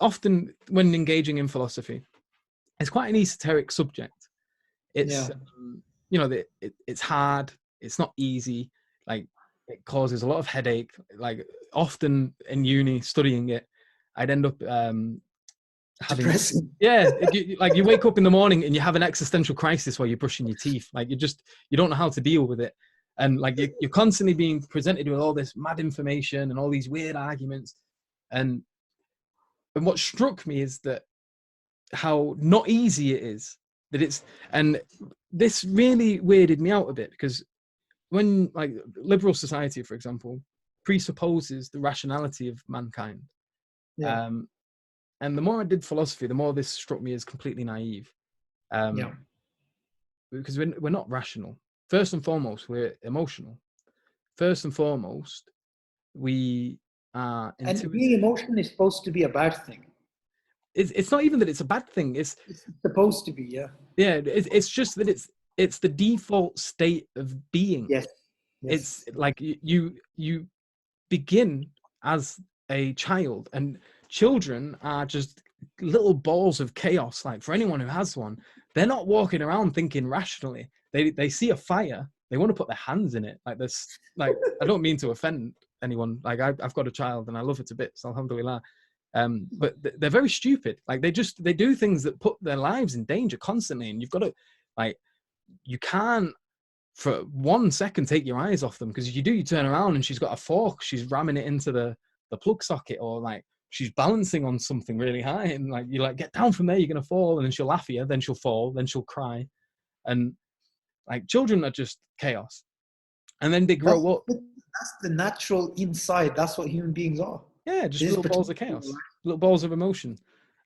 often when engaging in philosophy. It's quite an esoteric subject. It's it's hard. It's not easy. Like, it causes a lot of headache. Like, often in uni studying it, I'd end up depressing. You wake up in the morning and you have an existential crisis while you're brushing your teeth. Like, you don't know how to deal with it, and like you're constantly being presented with all this mad information and all these weird arguments. And what struck me is that how not easy it is. And this really weirded me out a bit, because when, like, liberal society, for example, presupposes the rationality of mankind. And the more I did philosophy, the more this struck me as completely naive. Because we're not rational. First and foremost, we're emotional. First and foremost, we are intuitive. And being emotional is supposed to be a bad thing. It's not even that it's a bad thing. It's supposed to be, Yeah, it's just that it's the default state of being. Yes. It's Yes. like you begin as a child, and children are just little balls of chaos. Like, for anyone who has one, they're not walking around thinking rationally. They see a fire, they want to put their hands in it. Like, this, like, I don't mean to offend anyone. Like, I've got a child and I love it to bits, alhamdulillah. But they're very stupid. Like, they do things that put their lives in danger constantly, and you've got to, like, you can't for 1 second take your eyes off them, because if you do, you turn around and she's got a fork, she's ramming it into the plug socket, or like she's balancing on something really high, and like, you're like, get down from there, you're gonna fall. And then she'll laugh at you, then she'll fall, then she'll cry. And like, children are just chaos, and then they That's, grow up. that's the natural inside. That's what human beings are. Yeah, just There's little balls potential, of chaos, right? little balls of emotion.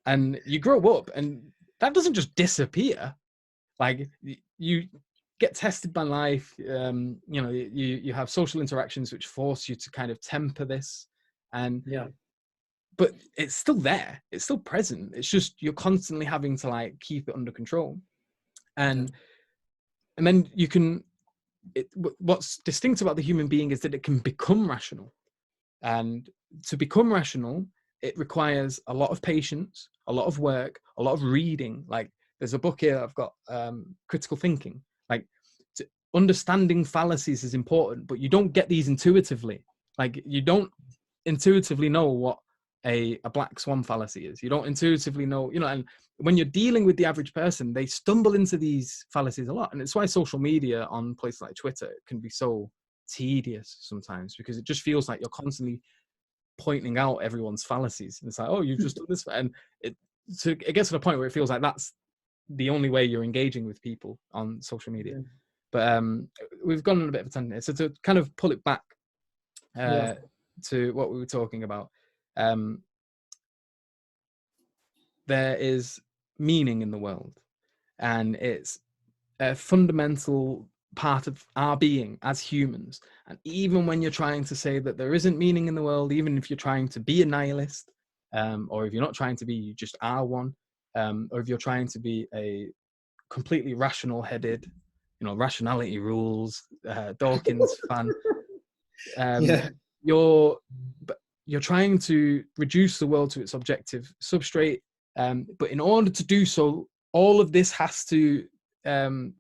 And you grow up, and that doesn't just disappear. Like, you get tested by life. You have social interactions which force you to kind of temper this, and Yeah. but it's still there, it's still present. It's just you're constantly having to like keep it under control. And then you can, what's distinct about the human being is that it can become rational. And to become rational, it requires a lot of patience, a lot of work, a lot of reading. Like, there's a book here I've got, Critical Thinking. Like, understanding fallacies is important, but you don't get these intuitively. Like, you don't intuitively know what a black swan fallacy is. You don't intuitively know, and when you're dealing with the average person, they stumble into these fallacies a lot. And it's why social media on places like Twitter can be so tedious sometimes, because it just feels like you're constantly pointing out everyone's fallacies. And it's like, oh, you've just done this. And it gets to the point where it feels like that's the only way you're engaging with people on social media. But we've gone on a bit of a tangent here. So to kind of pull it back to what we were talking about, there is meaning in the world, and it's a fundamental part of our being as humans. And even when you're trying to say that there isn't meaning in the world, even if you're trying to be a nihilist, or if you're not trying to be, you just are one, or if you're trying to be a completely rational-headed, rationality rules, Dawkins fan, Yeah. you're trying to reduce the world to its objective substrate. But in order to do so, all of this has to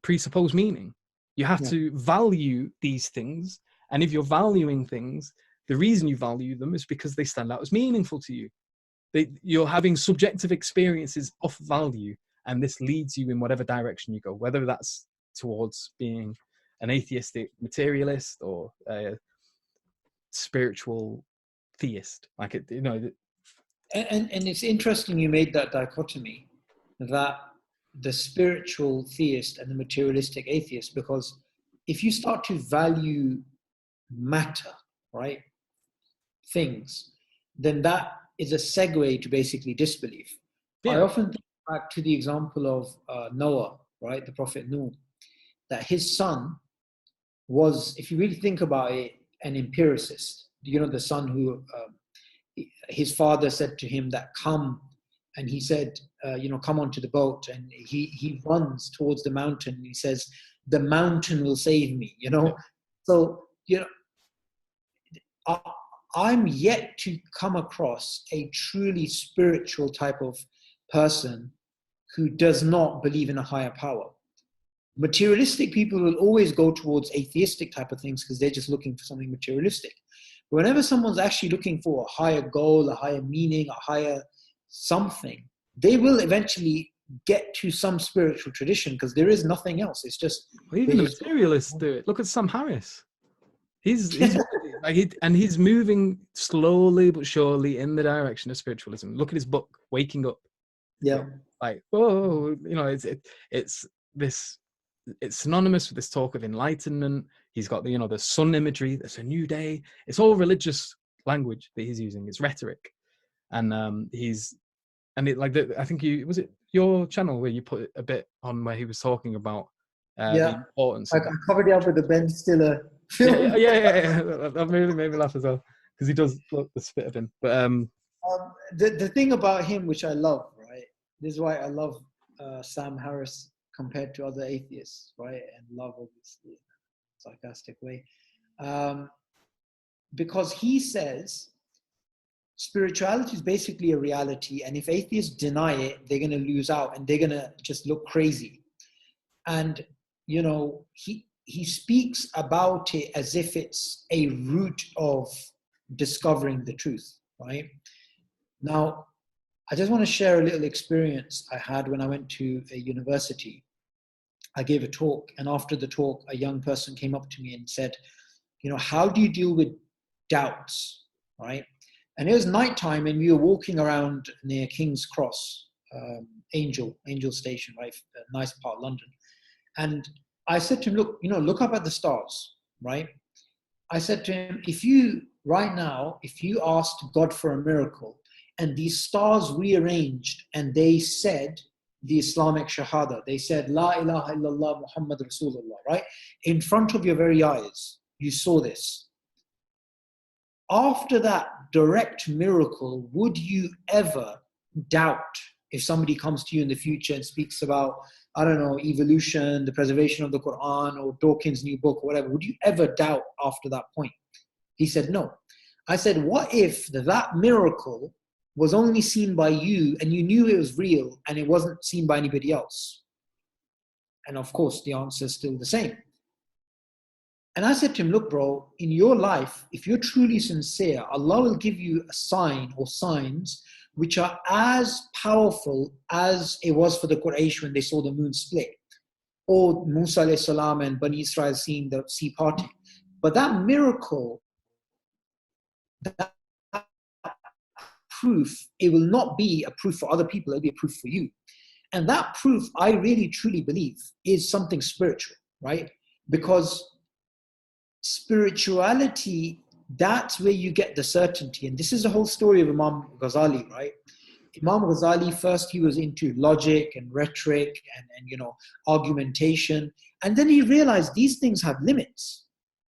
presuppose meaning. You have to value these things. And if you're valuing things, the reason you value them is because they stand out as meaningful to you. You're having subjective experiences of value, and this leads you in whatever direction you go, whether that's towards being an atheistic materialist or a spiritual theist. Like, And it's interesting you made that dichotomy, that the spiritual theist and the materialistic atheist, because if you start to value matter, right, things, then that is a segue to basically disbelief. I yeah, often think back to the example of Noah, right, the prophet Noah, that his son was, if you really think about it, an empiricist. The son who his father said to him that come, and he said, come onto the boat, and he runs towards the mountain, and he says, the mountain will save me. So I'm yet to come across a truly spiritual type of person who does not believe in a higher power. Materialistic people will always go towards atheistic type of things because they're just looking for something materialistic. But whenever someone's actually looking for a higher goal, a higher meaning, a higher something, they will eventually get to some spiritual tradition, because there is nothing else. It's just, well, even the materialists do it. Look at Sam Harris. He's he's moving slowly but surely in the direction of spiritualism. Look at his book, Waking Up. Yeah. Like, whoa, it's this. It's synonymous with this talk of enlightenment. He's got the sun imagery. There's a new day. It's all religious language that he's using. It's rhetoric, and I think was it your channel where you put a bit on where he was talking about the importance. I covered it up with the Ben Stiller film. Yeah. That really made me laugh as well, because he does look the spit of him. But the thing about him, which I love, right? This is why I love Sam Harris compared to other atheists, right? And love, obviously, in a sarcastic way. because he says spirituality is basically a reality, and if atheists deny it, they're going to lose out and they're going to just look crazy. And he speaks about it as if it's a route of discovering the truth, right? Now, I just want to share a little experience I had when I went to a university. I gave a talk, and after the talk, a young person came up to me and said, how do you deal with doubts, right? And it was nighttime, and we were walking around near King's Cross, Angel Station, right? A nice part of London. And I said to him, look up at the stars, right? I said to him, if you asked God for a miracle, and these stars rearranged, and they said the Islamic Shahada, they said, La ilaha illallah Muhammad Rasulullah, right? In front of your very eyes, you saw this. After that direct miracle, would you ever doubt if somebody comes to you in the future and speaks about, I don't know, evolution, the preservation of the Quran, or Dawkins' new book, or whatever? Would you ever doubt after that point? He said, no. I said, what if that miracle was only seen by you and you knew it was real and it wasn't seen by anybody else? And of course, the answer is still the same. And I said to him, look, bro, in your life, if you're truly sincere, Allah will give you a sign or signs which are as powerful as it was for the Quraysh when they saw the moon split, or Musa alayhi salam and Bani Israel seeing the sea parting. But that miracle, that proof, it will not be a proof for other people, it'll be a proof for you. And that proof, I really truly believe, is something spiritual, right? Because spirituality, that's where you get the certainty. And this is the whole story of Imam Ghazali, right? Imam Ghazali, first he was into logic and rhetoric and argumentation. And then he realized these things have limits,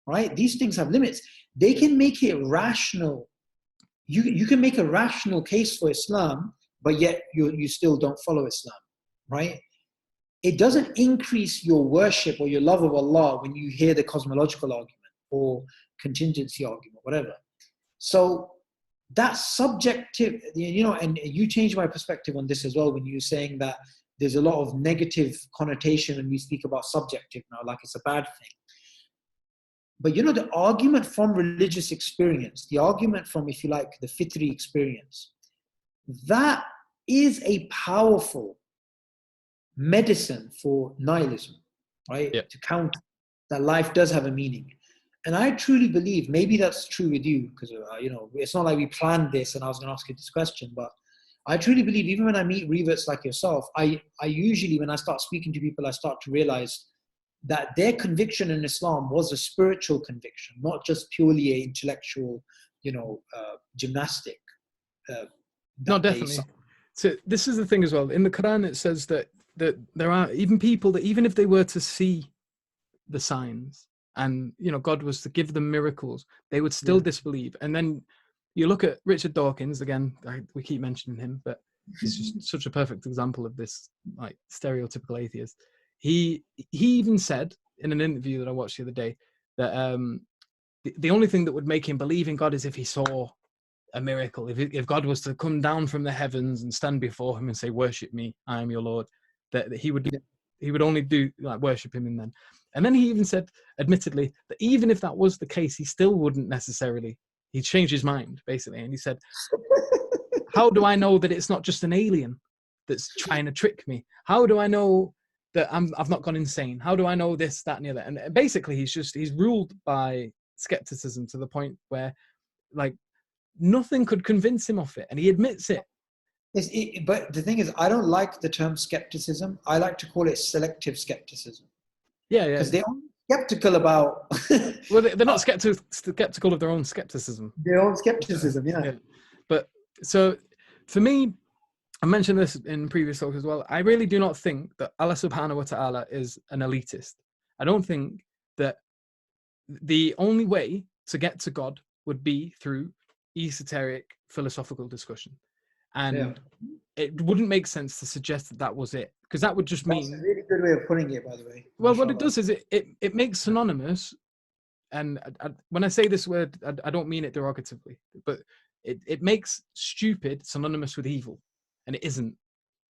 right? These things have limits. They can make it rational. You can make a rational case for Islam, but yet you still don't follow Islam, right? It doesn't increase your worship or your love of Allah when you hear the cosmological argument or contingency argument, whatever. So that's subjective, and you changed my perspective on this as well when you're saying that there's a lot of negative connotation when we speak about subjective now, like it's a bad thing. But the argument from religious experience, the argument from, if you like, the fitri experience, that is a powerful medicine for nihilism, right? Yeah. To counter that life does have a meaning. And I truly believe, maybe that's true with you, because it's not like we planned this and I was going to ask you this question, but I truly believe, even when I meet reverts like yourself, I usually, when I start speaking to people, I start to realize that their conviction in Islam was a spiritual conviction, not just purely an intellectual, gymnastic. No, definitely. So this is the thing as well. In the Quran, it says that there are even people that, even if they were to see the signs and, God was to give them miracles, they would still disbelieve. And then you look at Richard Dawkins, again, we keep mentioning him, but he's just such a perfect example of this, like, stereotypical atheist. He even said in an interview that I watched the other day that the only thing that would make him believe in God is if he saw a miracle. If God was to come down from the heavens and stand before him and say, "Worship me, I am your Lord," that he would only do, like, worship him. And then he even said, admittedly, that even if that was the case, he still wouldn't necessarily. He'd change his mind, basically. And he said, "How do I know that it's not just an alien that's trying to trick me? How do I know that I've not gone insane? How do I know this, that, and the other?" And basically, he's ruled by skepticism to the point where, like, nothing could convince him of it, and he admits it. But the thing is, I don't like the term skepticism. I like to call it selective skepticism. Yeah. Because they're only skeptical about... Well, they're not skeptical of their own skepticism. Their own skepticism, yeah. But so, for me, I mentioned this in previous talks as well, I really do not think that Allah subhanahu wa ta'ala is an elitist. I don't think that the only way to get to God would be through esoteric philosophical discussion. And it wouldn't make sense to suggest that that was it, because that would just mean... That's a really good way of putting it, by the way. Well, what it does is it makes synonymous and when I say this word, I don't mean it derogatively, but it makes stupid synonymous with evil, and it isn't.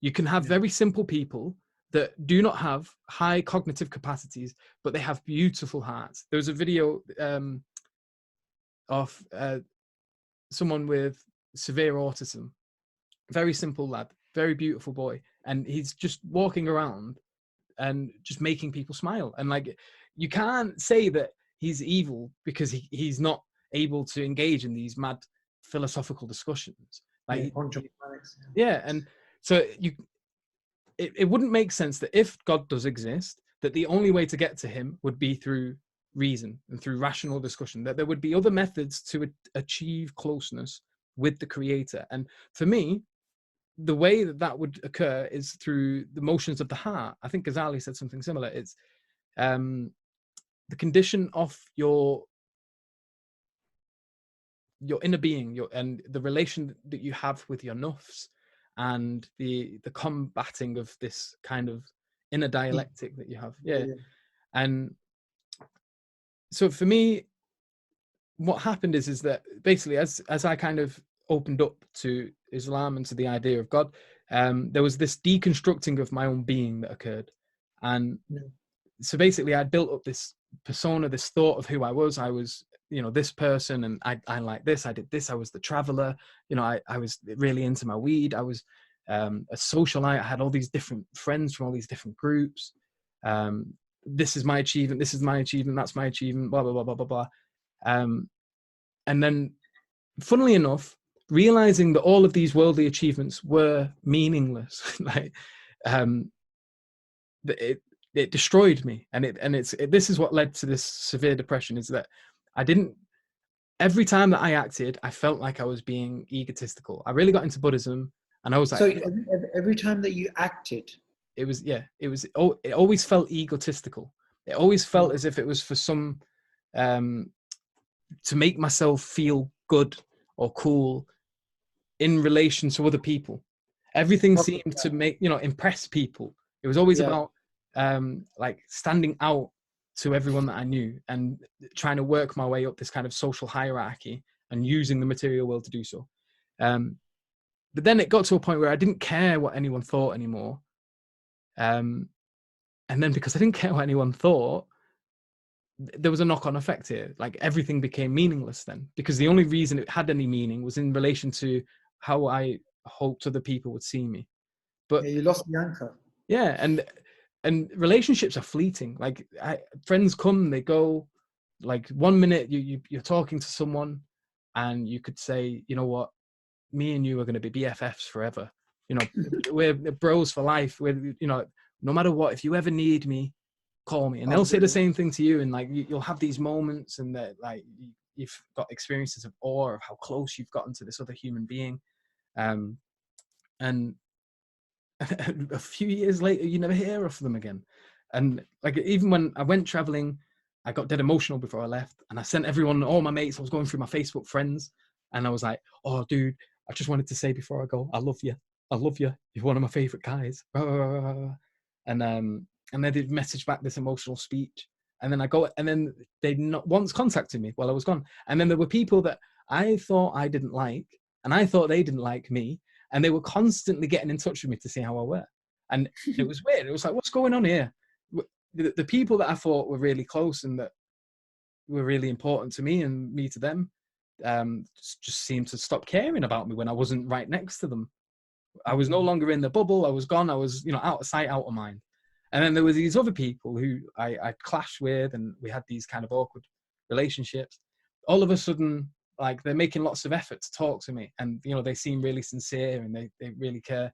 You can have very simple people that do not have high cognitive capacities, but they have beautiful hearts. There was a video of someone with severe autism, very simple lad, very beautiful boy, and he's just walking around and just making people smile. And like, you can't say that he's evil because he's not able to engage in these mad philosophical discussions. Like, yeah, and so it wouldn't make sense that if God does exist, that the only way to get to him would be through reason and through rational discussion, that there would be other methods to achieve closeness with the creator. And for me, the way that would occur is through the motions of the heart. I think Ghazali said something similar. It's the condition of your inner being, and the relation that you have with your nafs, and the combating of this kind of inner dialectic that you have. And so for me, what happened is that basically as I kind of opened up to Islam and to the idea of God, there was this deconstructing of my own being that occurred. And so basically I built up this persona, this thought of who I was, this person, and I like this, I did this, I was the traveler, I was really into my weed, I was a socialite, I had all these different friends from all these different groups, this is my achievement, that's my achievement, blah, blah, blah, blah, blah, blah. And then, funnily enough, realizing that all of these worldly achievements were meaningless, like, it destroyed me, and this is what led to this severe depression, is that every time that I acted, I felt like I was being egotistical. I really got into Buddhism, and I was like, so every time that you acted, it always felt egotistical. It always felt as if it was for some to make myself feel good or cool in relation to other people. Everything seemed to make, impress people. It was always about like standing out to everyone that I knew and trying to work my way up this kind of social hierarchy and using the material world to do so. But then it got to a point where I didn't care what anyone thought anymore. And then because I didn't care what anyone thought, there was a knock-on effect here. Like, everything became meaningless then, because the only reason it had any meaning was in relation to how I hoped other people would see me. But you lost the anchor. Yeah, and relationships are fleeting. Like, friends come, they go. Like, 1 minute you're talking to someone, and you could say, you know what, me and you are going to be BFFs forever. We're bros for life. We're, no matter what, if you ever need me, call me. And they'll say the same thing to you, and like you'll have these moments, and that like you've got experiences of awe of how close you've gotten to this other human being, and a few years later you never hear of them again. And like, even when I went traveling, I got dead emotional before I left, and I sent everyone, all my mates, I was going through my Facebook friends, and I was like, oh dude, I just wanted to say before I go, I love you, you're one of my favorite guys. And then they'd message back this emotional speech, and then they'd not once contacted me while I was gone. And then there were people that I thought I didn't like, and I thought they didn't like me, and they were constantly getting in touch with me to see how I were. And it was weird. It was like, what's going on here? The people that I thought were really close and that were really important to me and me to them, just seemed to stop caring about me when I wasn't right next to them. I was no longer in the bubble. I was gone. I was, out of sight, out of mind. And then there were these other people who I clashed with, and we had these kind of awkward relationships. All of a sudden, like, they're making lots of effort to talk to me, and they seem really sincere, and they really care.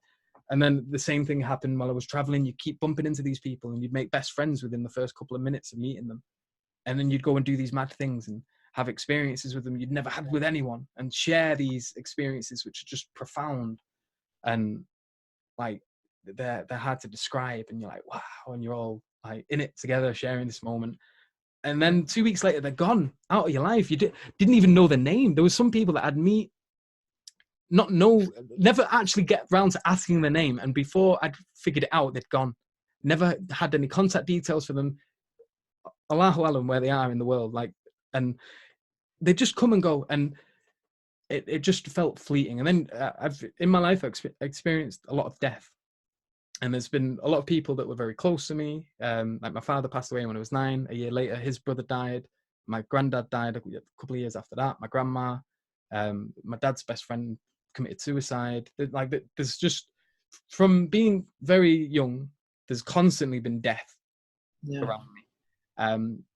And then the same thing happened while I was traveling. You keep bumping into these people, and you'd make best friends within the first couple of minutes of meeting them. And then you'd go and do these mad things and have experiences with them you'd never had with anyone, and share these experiences which are just profound, and like they're hard to describe, and you're like, wow, and you're all like in it together, sharing this moment. And then 2 weeks later, they're gone out of your life. You didn't even know their name. There was some people that I'd meet, never actually get round to asking their name, and before I'd figured it out, they'd gone. Never had any contact details for them. Allahu alam where they are in the world. Like, and they just come and go, and it just felt fleeting. And then in my life, I've experienced a lot of death. And there's been a lot of people that were very close to me. Like my father passed away when I was 9. A year later, his brother died. My granddad died a couple of years after that. My grandma, my dad's best friend committed suicide. Like, there's just, from being very young, there's constantly been death around me.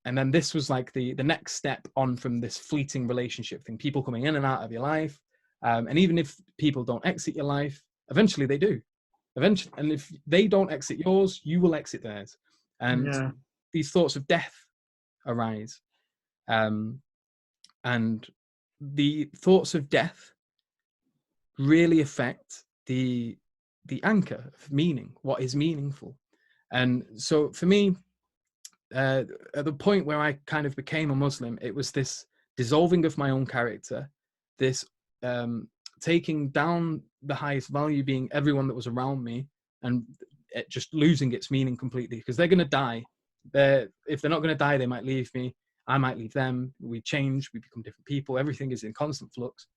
And then this was like the next step on from this fleeting relationship thing, people coming in and out of your life. And even if people don't exit your life, eventually they do. Eventually, and if they don't exit yours, you will exit theirs. And these thoughts of death arise. And the thoughts of death really affect the anchor of meaning, what is meaningful. And so for me, at the point where I kind of became a Muslim, it was this dissolving of my own character, this taking down the highest value, being everyone that was around me, and it just losing its meaning completely, because they're going to die. If they're not going to die, they might leave me, I might leave them, we change, we become different people, everything is in constant flux.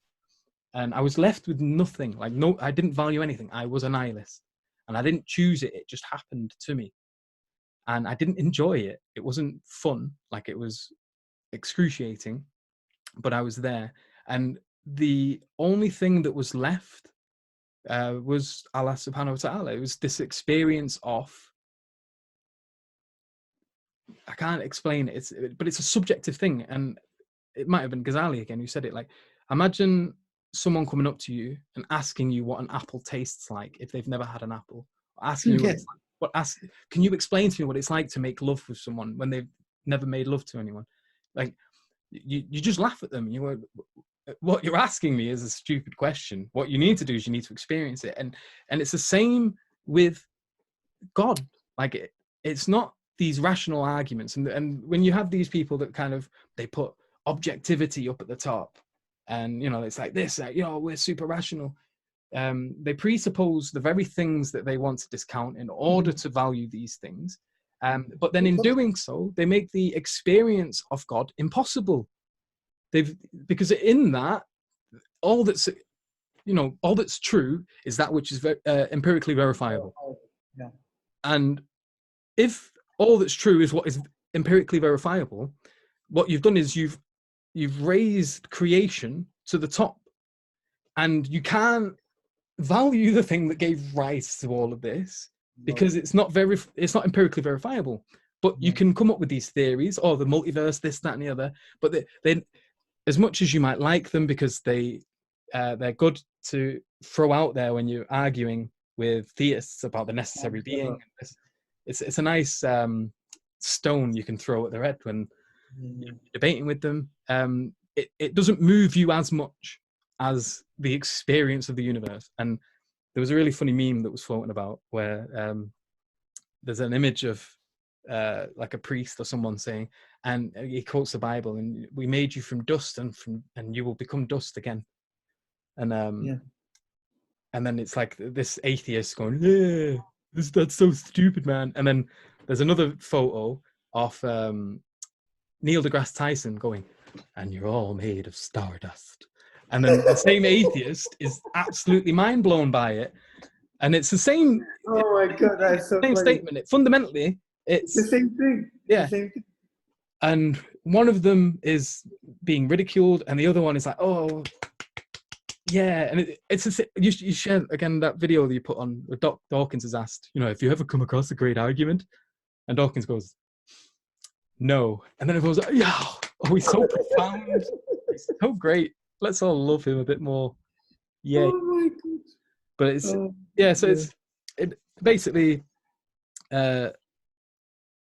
And I was left with nothing. Like, no, I didn't value anything. I was a nihilist, and I didn't choose it. It just happened to me. And I didn't enjoy it. It wasn't fun. Like, it was excruciating, but I was there. And the only thing that was left was Allah subhanahu wa ta'ala. It was this experience of, I can't explain it, but it's a subjective thing. And it might have been Ghazali again who said it. Like, imagine someone coming up to you and asking you what an apple tastes like if they've never had an apple. Asking you what it's like. Can you explain to me what it's like to make love with someone when they've never made love to anyone? Like, you just laugh at them. You go, what you're asking me is a stupid question. What you need to do is you need to experience it. And it's the same with God. Like, it's not these rational arguments. And when you have these people that kind of, they put objectivity up at the top, and, you know, it's like this, like, you know, we're super rational. They presuppose the very things that they want to discount in order to value these things. But then in doing so, they make the experience of God impossible. Because in that, all that's true is that which is empirically verifiable. Yeah. And if all that's true is what is empirically verifiable, what you've done is you've raised creation to the top, and you can't value the thing that gave rise to all of this because it's not empirically verifiable. But you can come up with these theories, or the multiverse, this, that, and the other. But they as much as you might like them because they're good to throw out there when you're arguing with theists about the necessary being. It's a nice stone you can throw at their head when you're debating with them. It doesn't move you as much as the experience of the universe. And there was a really funny meme that was floating about where there's an image of like a priest or someone saying, and he quotes the Bible, and we made you from dust, and you will become dust again. And and then it's like this atheist going, yeah, that's so stupid, man. And then there's another photo of Neil deGrasse Tyson going, and you're all made of stardust. And then the same atheist is absolutely mind blown by it. And it's the same. Oh my God, that's so same funny. statement. Fundamentally, it's the same thing. Yeah. The same thing. And one of them is being ridiculed, and the other one is like, oh, yeah. And you share again that video that you put on. Dawkins has asked, you know, if you ever come across a great argument, and Dawkins goes, no. And then everyone's like, yeah, oh, he's so profound. He's so great. Let's all love him a bit more. Yeah. Oh my God. But it's it basically.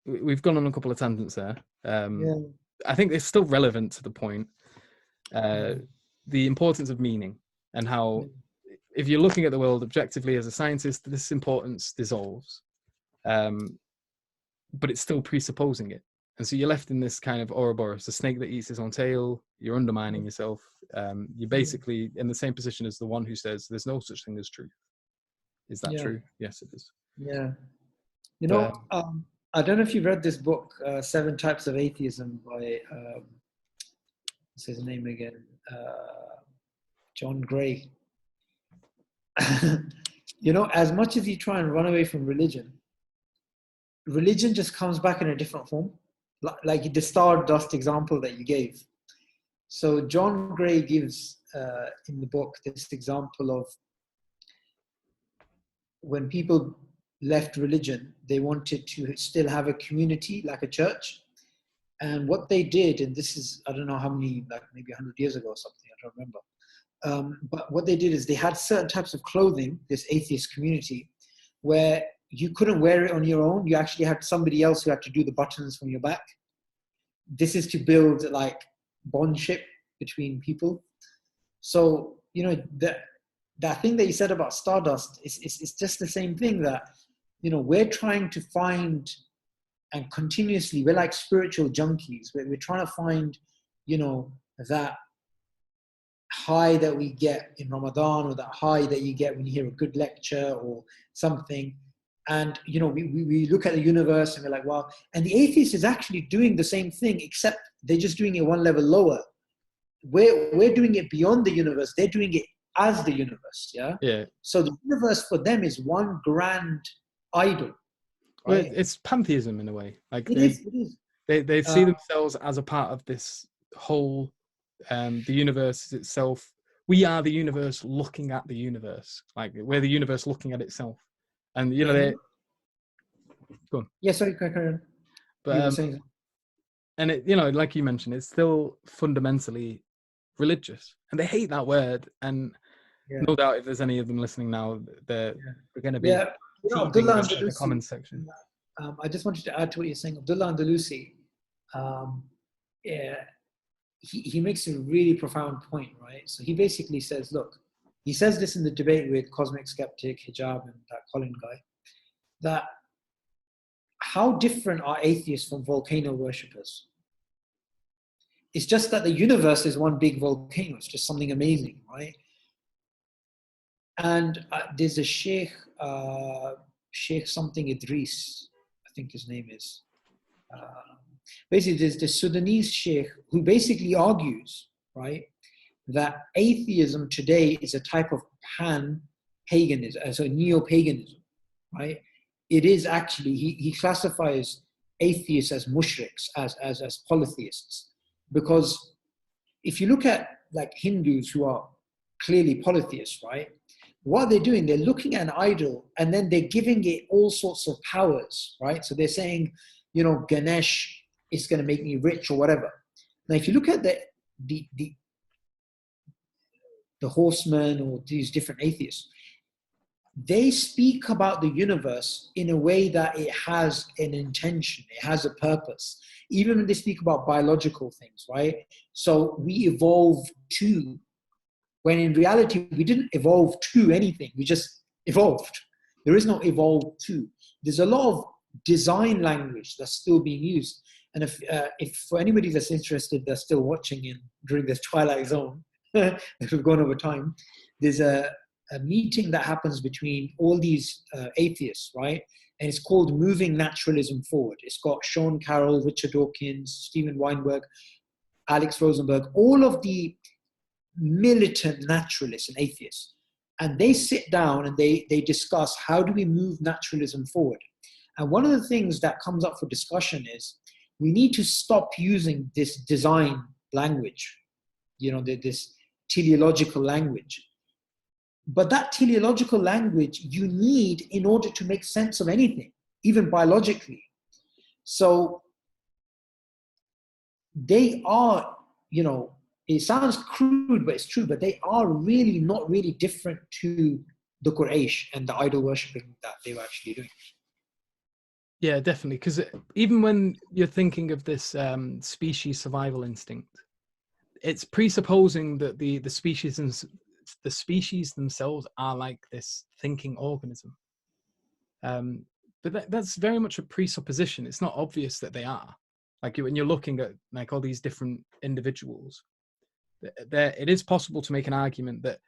We've gone on a couple of tangents there. I think it's still relevant to the point. The importance of meaning, and how, if you're looking at the world objectively as a scientist, this importance dissolves. But it's still presupposing it. And so you're left in this kind of Ouroboros, a snake that eats his own tail. You're undermining yourself. You're basically in the same position as the one who says there's no such thing as truth. Is that true? Yes, it is. Yeah. You know, I don't know if you've read this book, 7 Types of Atheism by what's his name again? John Gray. You know, as much as you try and run away from religion, religion just comes back in a different form, like the stardust example that you gave. So John Gray gives in the book this example of when people left religion, they wanted to still have a community like a church. And what they did, and this is, I don't know how many, like maybe 100 years ago or something, I don't remember. But what they did is they had certain types of clothing, this atheist community, where you couldn't wear it on your own. You actually had somebody else who had to do the buttons from your back. This is to build like bondship between people. So, you know, that thing that you said about Stardust is just the same thing that, you know, we're trying to find, and continuously, we're like spiritual junkies. We're trying to find, you know, that high that we get in Ramadan, or that high that you get when you hear a good lecture or something. And, you know, we look at the universe and we're like, wow. And the atheist is actually doing the same thing, except they're just doing it one level lower. We're doing it beyond the universe. They're doing it as the universe. Yeah. Yeah. So the universe for them is one grand idol. Well, Right? it's pantheism in a way. Like it is. They see themselves as a part of this whole, the universe itself. We are the universe looking at the universe. Like we're the universe looking at itself. And, you know, they... Go on. Yeah, sorry, carry on. But, you were saying... And, it, you know, like you mentioned, it's still fundamentally religious. And they hate that word. And no doubt if there's any of them listening now, they're going to be... Yeah, you know, Abdullah Andalusi, in the comments section. I just wanted to add to what you're saying. Abdullah Andalusi, he makes a really profound point, right? So he basically says, look, he says this in the debate with Cosmic Skeptic, Hijab, and that Colin guy, that how different are atheists from volcano worshippers? It's just that the universe is one big volcano. It's just something amazing, right? And there's a Sheikh something Idris, I think his name is. Basically, there's the Sudanese Sheikh who basically argues, right, that atheism today is a type of pan-paganism, so neo-paganism, right? It is actually, he classifies atheists as mushriks, as polytheists, because if you look at like Hindus who are clearly polytheists, right? What they're doing, they're looking at an idol and then they're giving it all sorts of powers, right? So they're saying, you know, Ganesh is going to make me rich or whatever. Now, if you look at the horsemen or these different atheists, they speak about the universe in a way that it has an intention, it has a purpose. Even when they speak about biological things, right? So we evolved to, when in reality, we didn't evolve to anything. We just evolved. There is no evolve to. There's a lot of design language that's still being used. And if for anybody that's interested, that's still watching during this Twilight Zone, if we've gone over time, there's a meeting that happens between all these atheists, right? And it's called Moving Naturalism Forward. It's got Sean Carroll, Richard Dawkins, Steven Weinberg, Alex Rosenberg, all of the militant naturalists and atheists. And they sit down and they discuss, how do we move naturalism forward? And one of the things that comes up for discussion is we need to stop using this design language, you know, this teleological language. But that teleological language you need in order to make sense of anything, even biologically. So they are, you know, it sounds crude, but it's true, but they are really not really different to the Quraysh and the idol worshipping that they were actually doing. Yeah, definitely. Because even when you're thinking of this species survival instinct, it's presupposing that the species themselves are like this thinking organism. But that's very much a presupposition. It's not obvious that they are. Like when you're looking at like all these different individuals, it is possible to make an argument that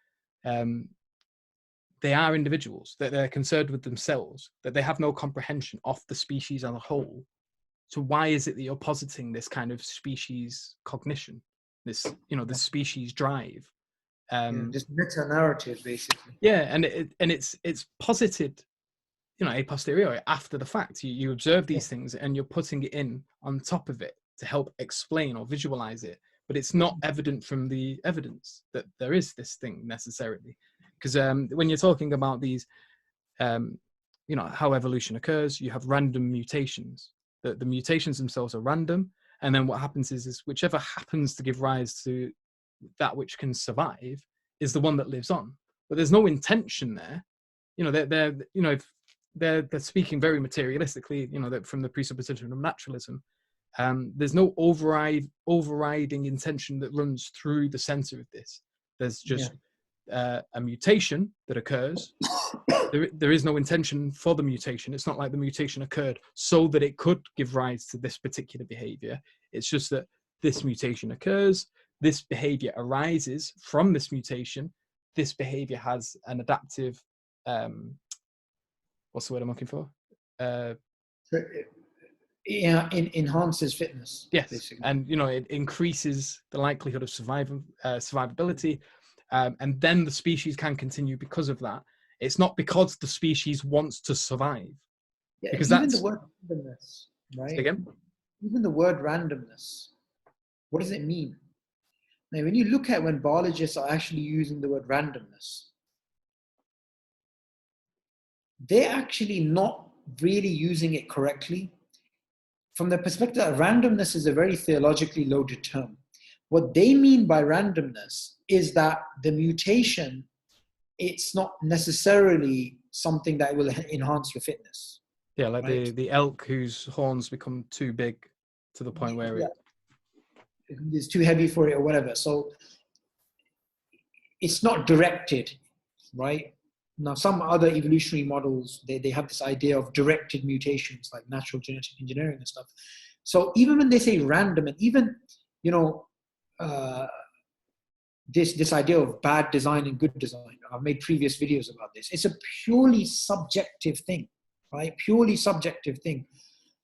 they are individuals, that they're concerned with themselves, that they have no comprehension of the species as a whole. So why is it that you're positing this kind of species cognition? this, this species drive. Just meta narrative, basically. Yeah, and it's posited, a posteriori, after the fact. You observe these things and you're putting it in on top of it to help explain or visualize it, but it's not evident from the evidence that there is this thing necessarily. Because when you're talking about these, how evolution occurs, you have random mutations. The mutations themselves are random, and then what happens is whichever happens to give rise to that which can survive is the one that lives on. But there's no intention there. They're speaking very materialistically, from the presupposition of naturalism. There's no overriding intention that runs through the center of this. There's just a mutation that occurs. There is no intention for the mutation. It's not like the mutation occurred so that it could give rise to this particular behavior. It's just that this mutation occurs. This behavior arises from this mutation. This behavior has an adaptive, what's the word I'm looking for? Enhances fitness. Yes, basically. And it increases the likelihood of survivability, and then the species can continue because of that. It's not because the species wants to survive. Yeah, because even that's the word randomness, right? Again, even the word randomness. What does it mean? Now, when you look at when biologists are actually using the word randomness, they're actually not really using it correctly. From the perspective that randomness is a very theologically loaded term. What they mean by randomness is that the mutation, it's not necessarily something that will enhance your fitness. Yeah, like right? the elk whose horns become too big to the point where it's too heavy for it or whatever. So it's not directed, right? Now, some other evolutionary models, they have this idea of directed mutations, like natural genetic engineering and stuff. So even when they say random, and even, this idea of bad design and good design, I've made previous videos about this. It's a purely subjective thing, right? Purely subjective thing.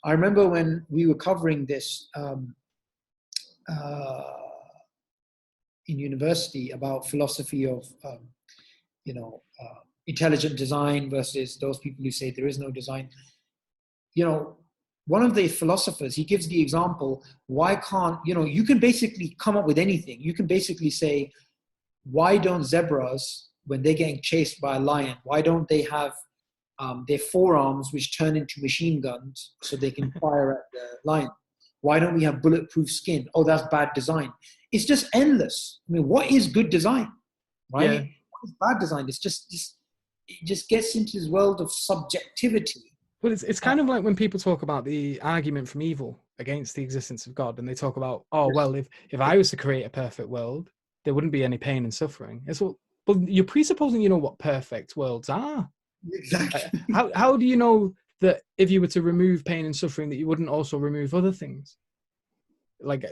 I remember when we were covering this in university about philosophy of, intelligent design versus those people who say there is no design. One of the philosophers, he gives the example, why can't, you can basically come up with anything. You can basically say, why don't zebras, when they're getting chased by a lion, why don't they have their forearms which turn into machine guns so they can fire at the lion? Why don't we have bulletproof skin? Oh, that's bad design. It's just endless. I mean, what is good design, right? Yeah. What is bad design? It's it just gets into this world of subjectivity. Well, it's kind of like when people talk about the argument from evil against the existence of God, and they talk about, well, if I was to create a perfect world, there wouldn't be any pain and suffering. It's well, but you're presupposing you know what perfect worlds are. Exactly. How do you know that if you were to remove pain and suffering, that you wouldn't also remove other things? Like,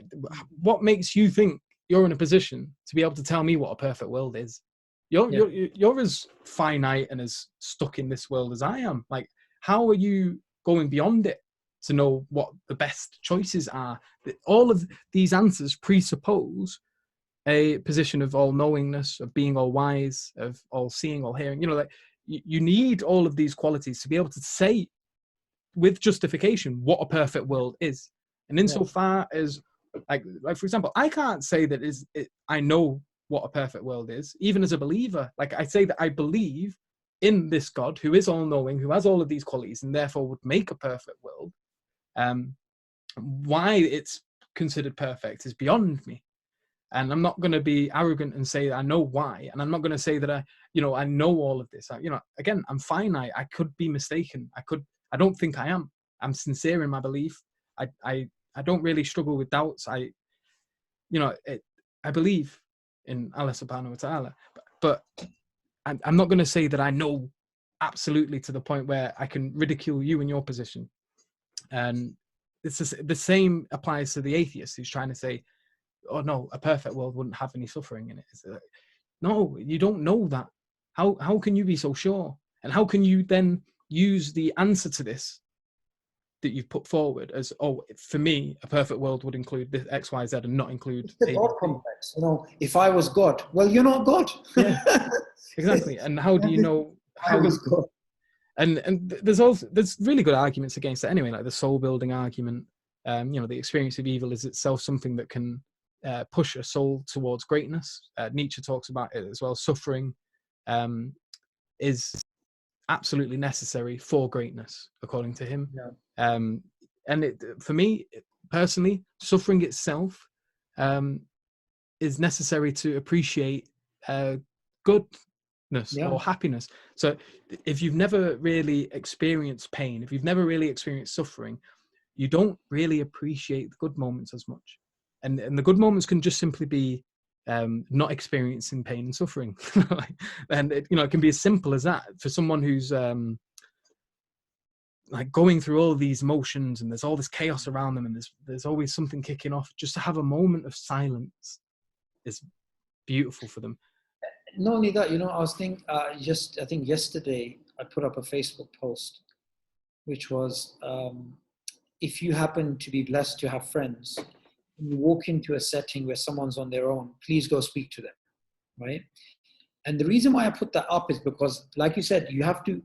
what makes you think you're in a position to be able to tell me what a perfect world is? You're as finite and as stuck in this world as I am. Like, how are you going beyond it to know what the best choices are? All of these answers presuppose a position of all knowingness, of being all wise, of all seeing, all hearing. You need all of these qualities to be able to say with justification what a perfect world is. And insofar as, like for example, I can't say that I know what a perfect world is, even as a believer. Like, I say that I believe in this God who is all-knowing, who has all of these qualities, and therefore would make a perfect world. Why it's considered perfect is beyond me. And I'm not going to be arrogant and say that I know why. And I'm not going to say that I know all of this. Again, I'm finite. I could be mistaken. I don't think I am. I'm sincere in my belief. I don't really struggle with doubts. I believe in Allah subhanahu wa ta'ala, but I'm not going to say that I know absolutely to the point where I can ridicule you in your position. And the same applies to the atheist who's trying to say, oh no, a perfect world wouldn't have any suffering in it. No, you don't know that. How can you be so sure? And how can you then use the answer to this that you've put forward as, oh, for me, a perfect world would include this X, Y, Z, and not include It's the God complex. If I was God, well, you're not God. Yeah, exactly. And how do you know I was God? And there's really good arguments against it anyway, like the soul building argument. The experience of evil is itself something that can push a soul towards greatness. Nietzsche talks about it as well. Suffering is absolutely necessary for greatness, according to him. Yeah. And for me personally, suffering itself is necessary to appreciate goodness or happiness. So if you've never really experienced pain, if you've never really experienced suffering, you don't really appreciate the good moments as much. And the good moments can just simply be not experiencing pain and suffering. And it can be as simple as that for someone who's like going through all these motions and there's all this chaos around them and there's always something kicking off. Just to have a moment of silence is beautiful for them. Not only that, I was thinking, I think yesterday I put up a Facebook post, which was, if you happen to be blessed to have friends, and you walk into a setting where someone's on their own, please go speak to them, right? And the reason why I put that up is because, like you said, you have to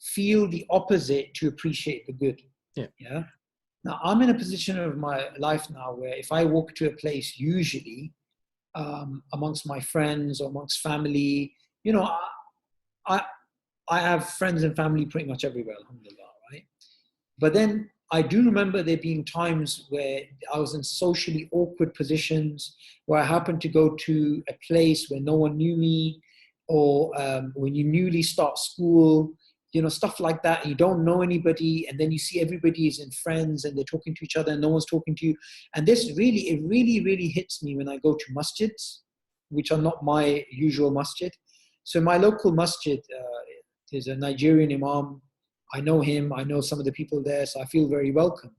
feel the opposite to appreciate the good. Yeah. Now, I'm in a position of my life now where if I walk to a place, usually amongst my friends or amongst family, I have friends and family pretty much everywhere, alhamdulillah, right? But then I do remember there being times where I was in socially awkward positions, where I happened to go to a place where no one knew me, or when you newly start school, stuff like that. You don't know anybody, and then you see everybody is in friends and they're talking to each other and no one's talking to you. And it really hits me when I go to masjids, which are not my usual masjid. So my local masjid, there's a Nigerian imam. I know him, I know some of the people there, so I feel very welcome.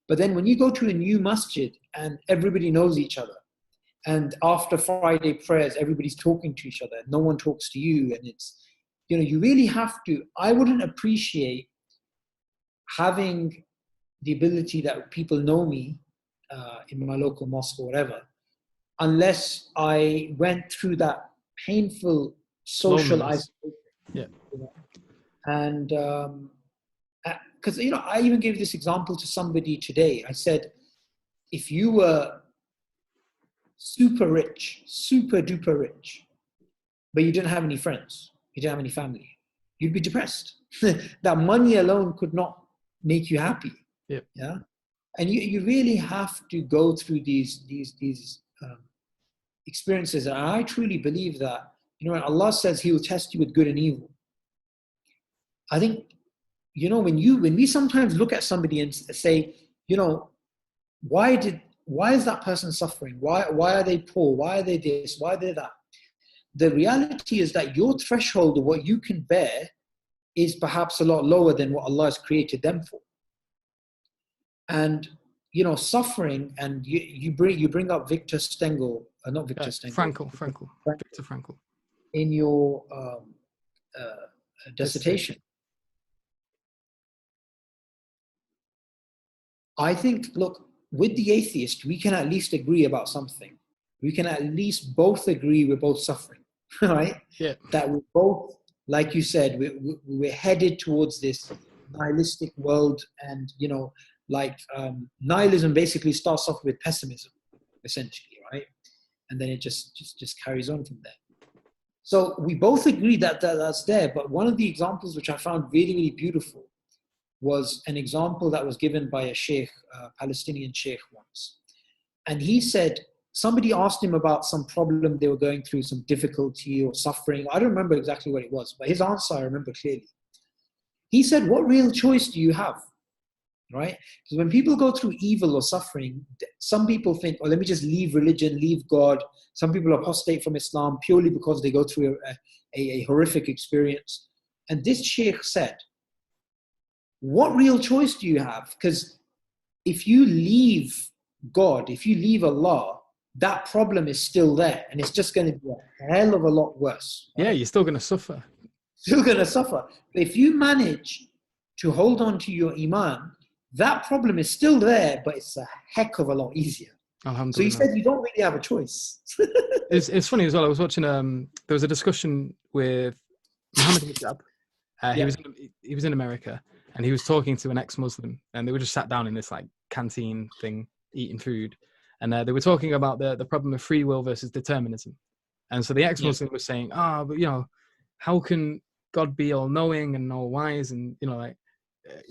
But then when you go to a new masjid and everybody knows each other, and after Friday prayers, everybody's talking to each other, no one talks to you, and it's, you really have to, I wouldn't appreciate having the ability that people know me in my local mosque or whatever, unless I went through that painful social isolation. Yeah. And because I even gave this example to somebody today. I said, if you were super rich, super duper rich, but you didn't have any friends, you didn't have any family, you'd be depressed. That money alone could not make you happy. Yeah. And you really have to go through these experiences. And I truly believe that, when Allah says He will test you with good and evil, I think, when we sometimes look at somebody and say, why is that person suffering? Why are they poor? Why are they this? Why are they that? The reality is that your threshold of what you can bear is perhaps a lot lower than what Allah has created them for. And, suffering, and you bring up Viktor Stengel, not Viktor Stengel. Viktor Frankl. In your dissertation. I think, look, with the atheist, we can at least agree about something. We can at least both agree we're both suffering, right? Yeah. That we're both, like you said, we're headed towards this nihilistic world, and nihilism basically starts off with pessimism, essentially, right? And then it just carries on from there. So we both agree that that's there. But one of the examples which I found really, really beautiful was an example that was given by a sheikh, a Palestinian sheikh once. And he said, somebody asked him about some problem they were going through, some difficulty or suffering. I don't remember exactly what it was, but his answer I remember clearly. He said, what real choice do you have? Right? Because when people go through evil or suffering, some people think, oh, let me just leave religion, leave God. Some people apostate from Islam purely because they go through a horrific experience. And this sheikh said, what real choice do you have? Because if you leave God, if you leave Allah, that problem is still there, and it's just going to be a hell of a lot worse. Right? Yeah, you're still going to suffer. Still going to suffer. But if you manage to hold on to your iman, that problem is still there, but it's a heck of a lot easier. So he said you don't really have a choice. It's funny as well. I was watching, there was a discussion with Muhammad Hijab. He was in America, and he was talking to an ex-Muslim, and they were just sat down in this like canteen thing, eating food. And they were talking about the problem of free will versus determinism. And so the ex-Muslim was saying, but how can God be all-knowing and all-wise? And, like,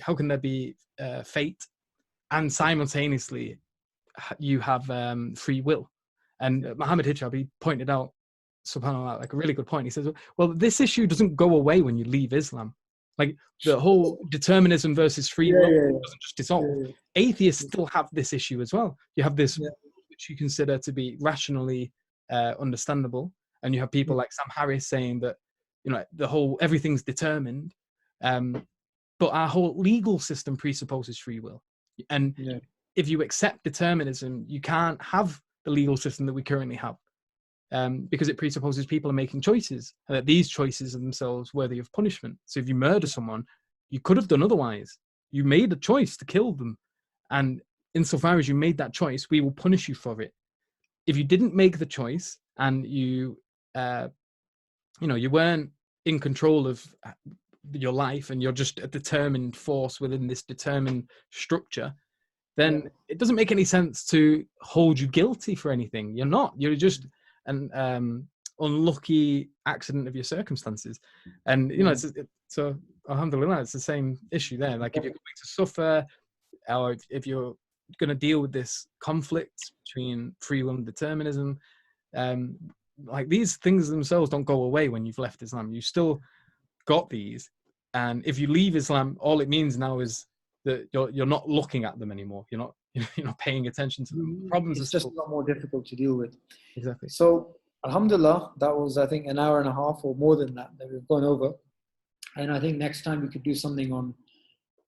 how can there be fate? And simultaneously, you have free will. And Muhammad Hijab, he pointed out, subhanAllah, like a really good point. He says, well, this issue doesn't go away when you leave Islam. Like the whole determinism versus free will doesn't just dissolve. Atheists still have this issue as well. You have this which you consider to be rationally understandable, and you have people like Sam Harris saying that everything's determined, but our whole legal system presupposes free will. And if you accept determinism, you can't have the legal system that we currently have, because it presupposes people are making choices, and that these choices are themselves worthy of punishment. So if you murder someone, you could have done otherwise. You made a choice to kill them, and insofar as you made that choice, we will punish you for it. If you didn't make the choice and you weren't in control of your life, and you're just a determined force within this determined structure, then it doesn't make any sense to hold you guilty for anything. You're not. You're just an unlucky accident of your circumstances. And, so alhamdulillah, it's the same issue there. Like if you're going to suffer, or if you're going to deal with this conflict between free will and determinism, like these things themselves don't go away when you've left Islam. You still got these. And if you leave Islam, all it means now is that you're not looking at them anymore. You're not paying attention to them. The problems it's are just still a lot more difficult to deal with. Exactly. So alhamdulillah, that was, I think, an hour and a half or more than that we've gone over. And I think next time we could do something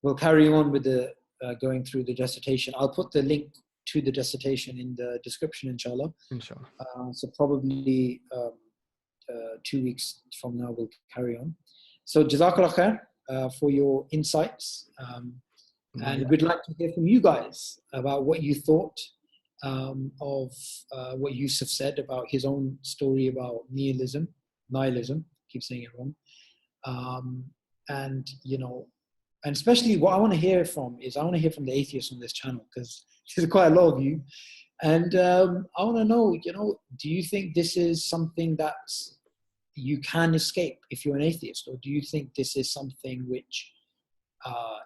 we'll carry on with the going through the dissertation. I'll put the link to the dissertation in the description, inshallah. So probably 2 weeks from now we'll carry on. So jazakallah khair for your insights. And we'd like to hear from you guys about what you thought of what Yusuf said about his own story about nihilism, keep saying it wrong. And especially what I want to hear from the atheists on this channel, because there's quite a lot of you. And I want to know, do you think this is something that you can escape if you're an atheist? Or do you think this is something which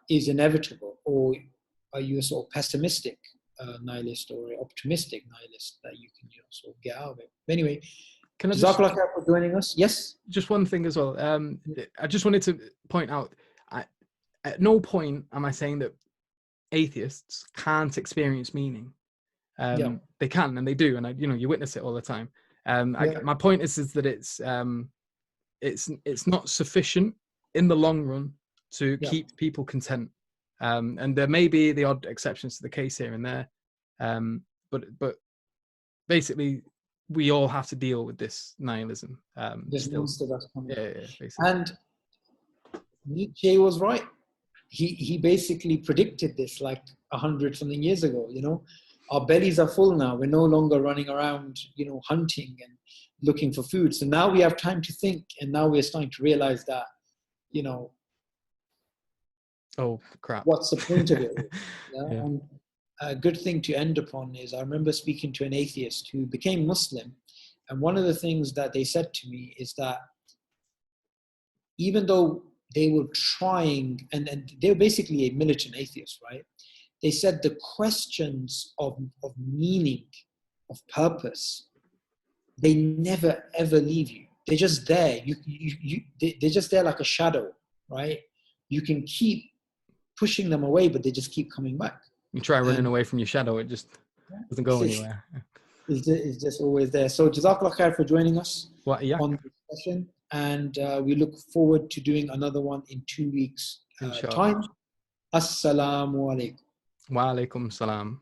is inevitable? Or are you a sort of pessimistic nihilist or an optimistic nihilist that you can sort of get out of it? Anyway, can I Jazakallah khair for joining us. Yes? Just one thing as well. I just wanted to point out, at no point am I saying that atheists can't experience meaning. They can, and they do, and you witness it all the time. My point is that it's not sufficient in the long run to keep people content, and there may be the odd exceptions to the case here and there, but basically we all have to deal with this nihilism. This monster that's coming. Basically. And Nietzsche was right. He basically predicted this like 100-something years ago. Our bellies are full now. We're no longer running around, hunting and looking for food. So now we have time to think, and now we're starting to realize that, oh crap, what's the point of it? And a good thing to end upon is, I remember speaking to an atheist who became Muslim, and one of the things that they said to me is that even though they were trying, and they were basically a militant atheist, right? They said the questions of meaning, of purpose, they never ever leave you. They're just there. They're just there like a shadow, right? You can keep pushing them away, but they just keep coming back. You try running away from your shadow, it just doesn't go anywhere. It's just always there. So Jazakallah khair for joining us on the session. And we look forward to doing another one in 2 weeks' time. Assalamu alaikum. Wa alaikum salam.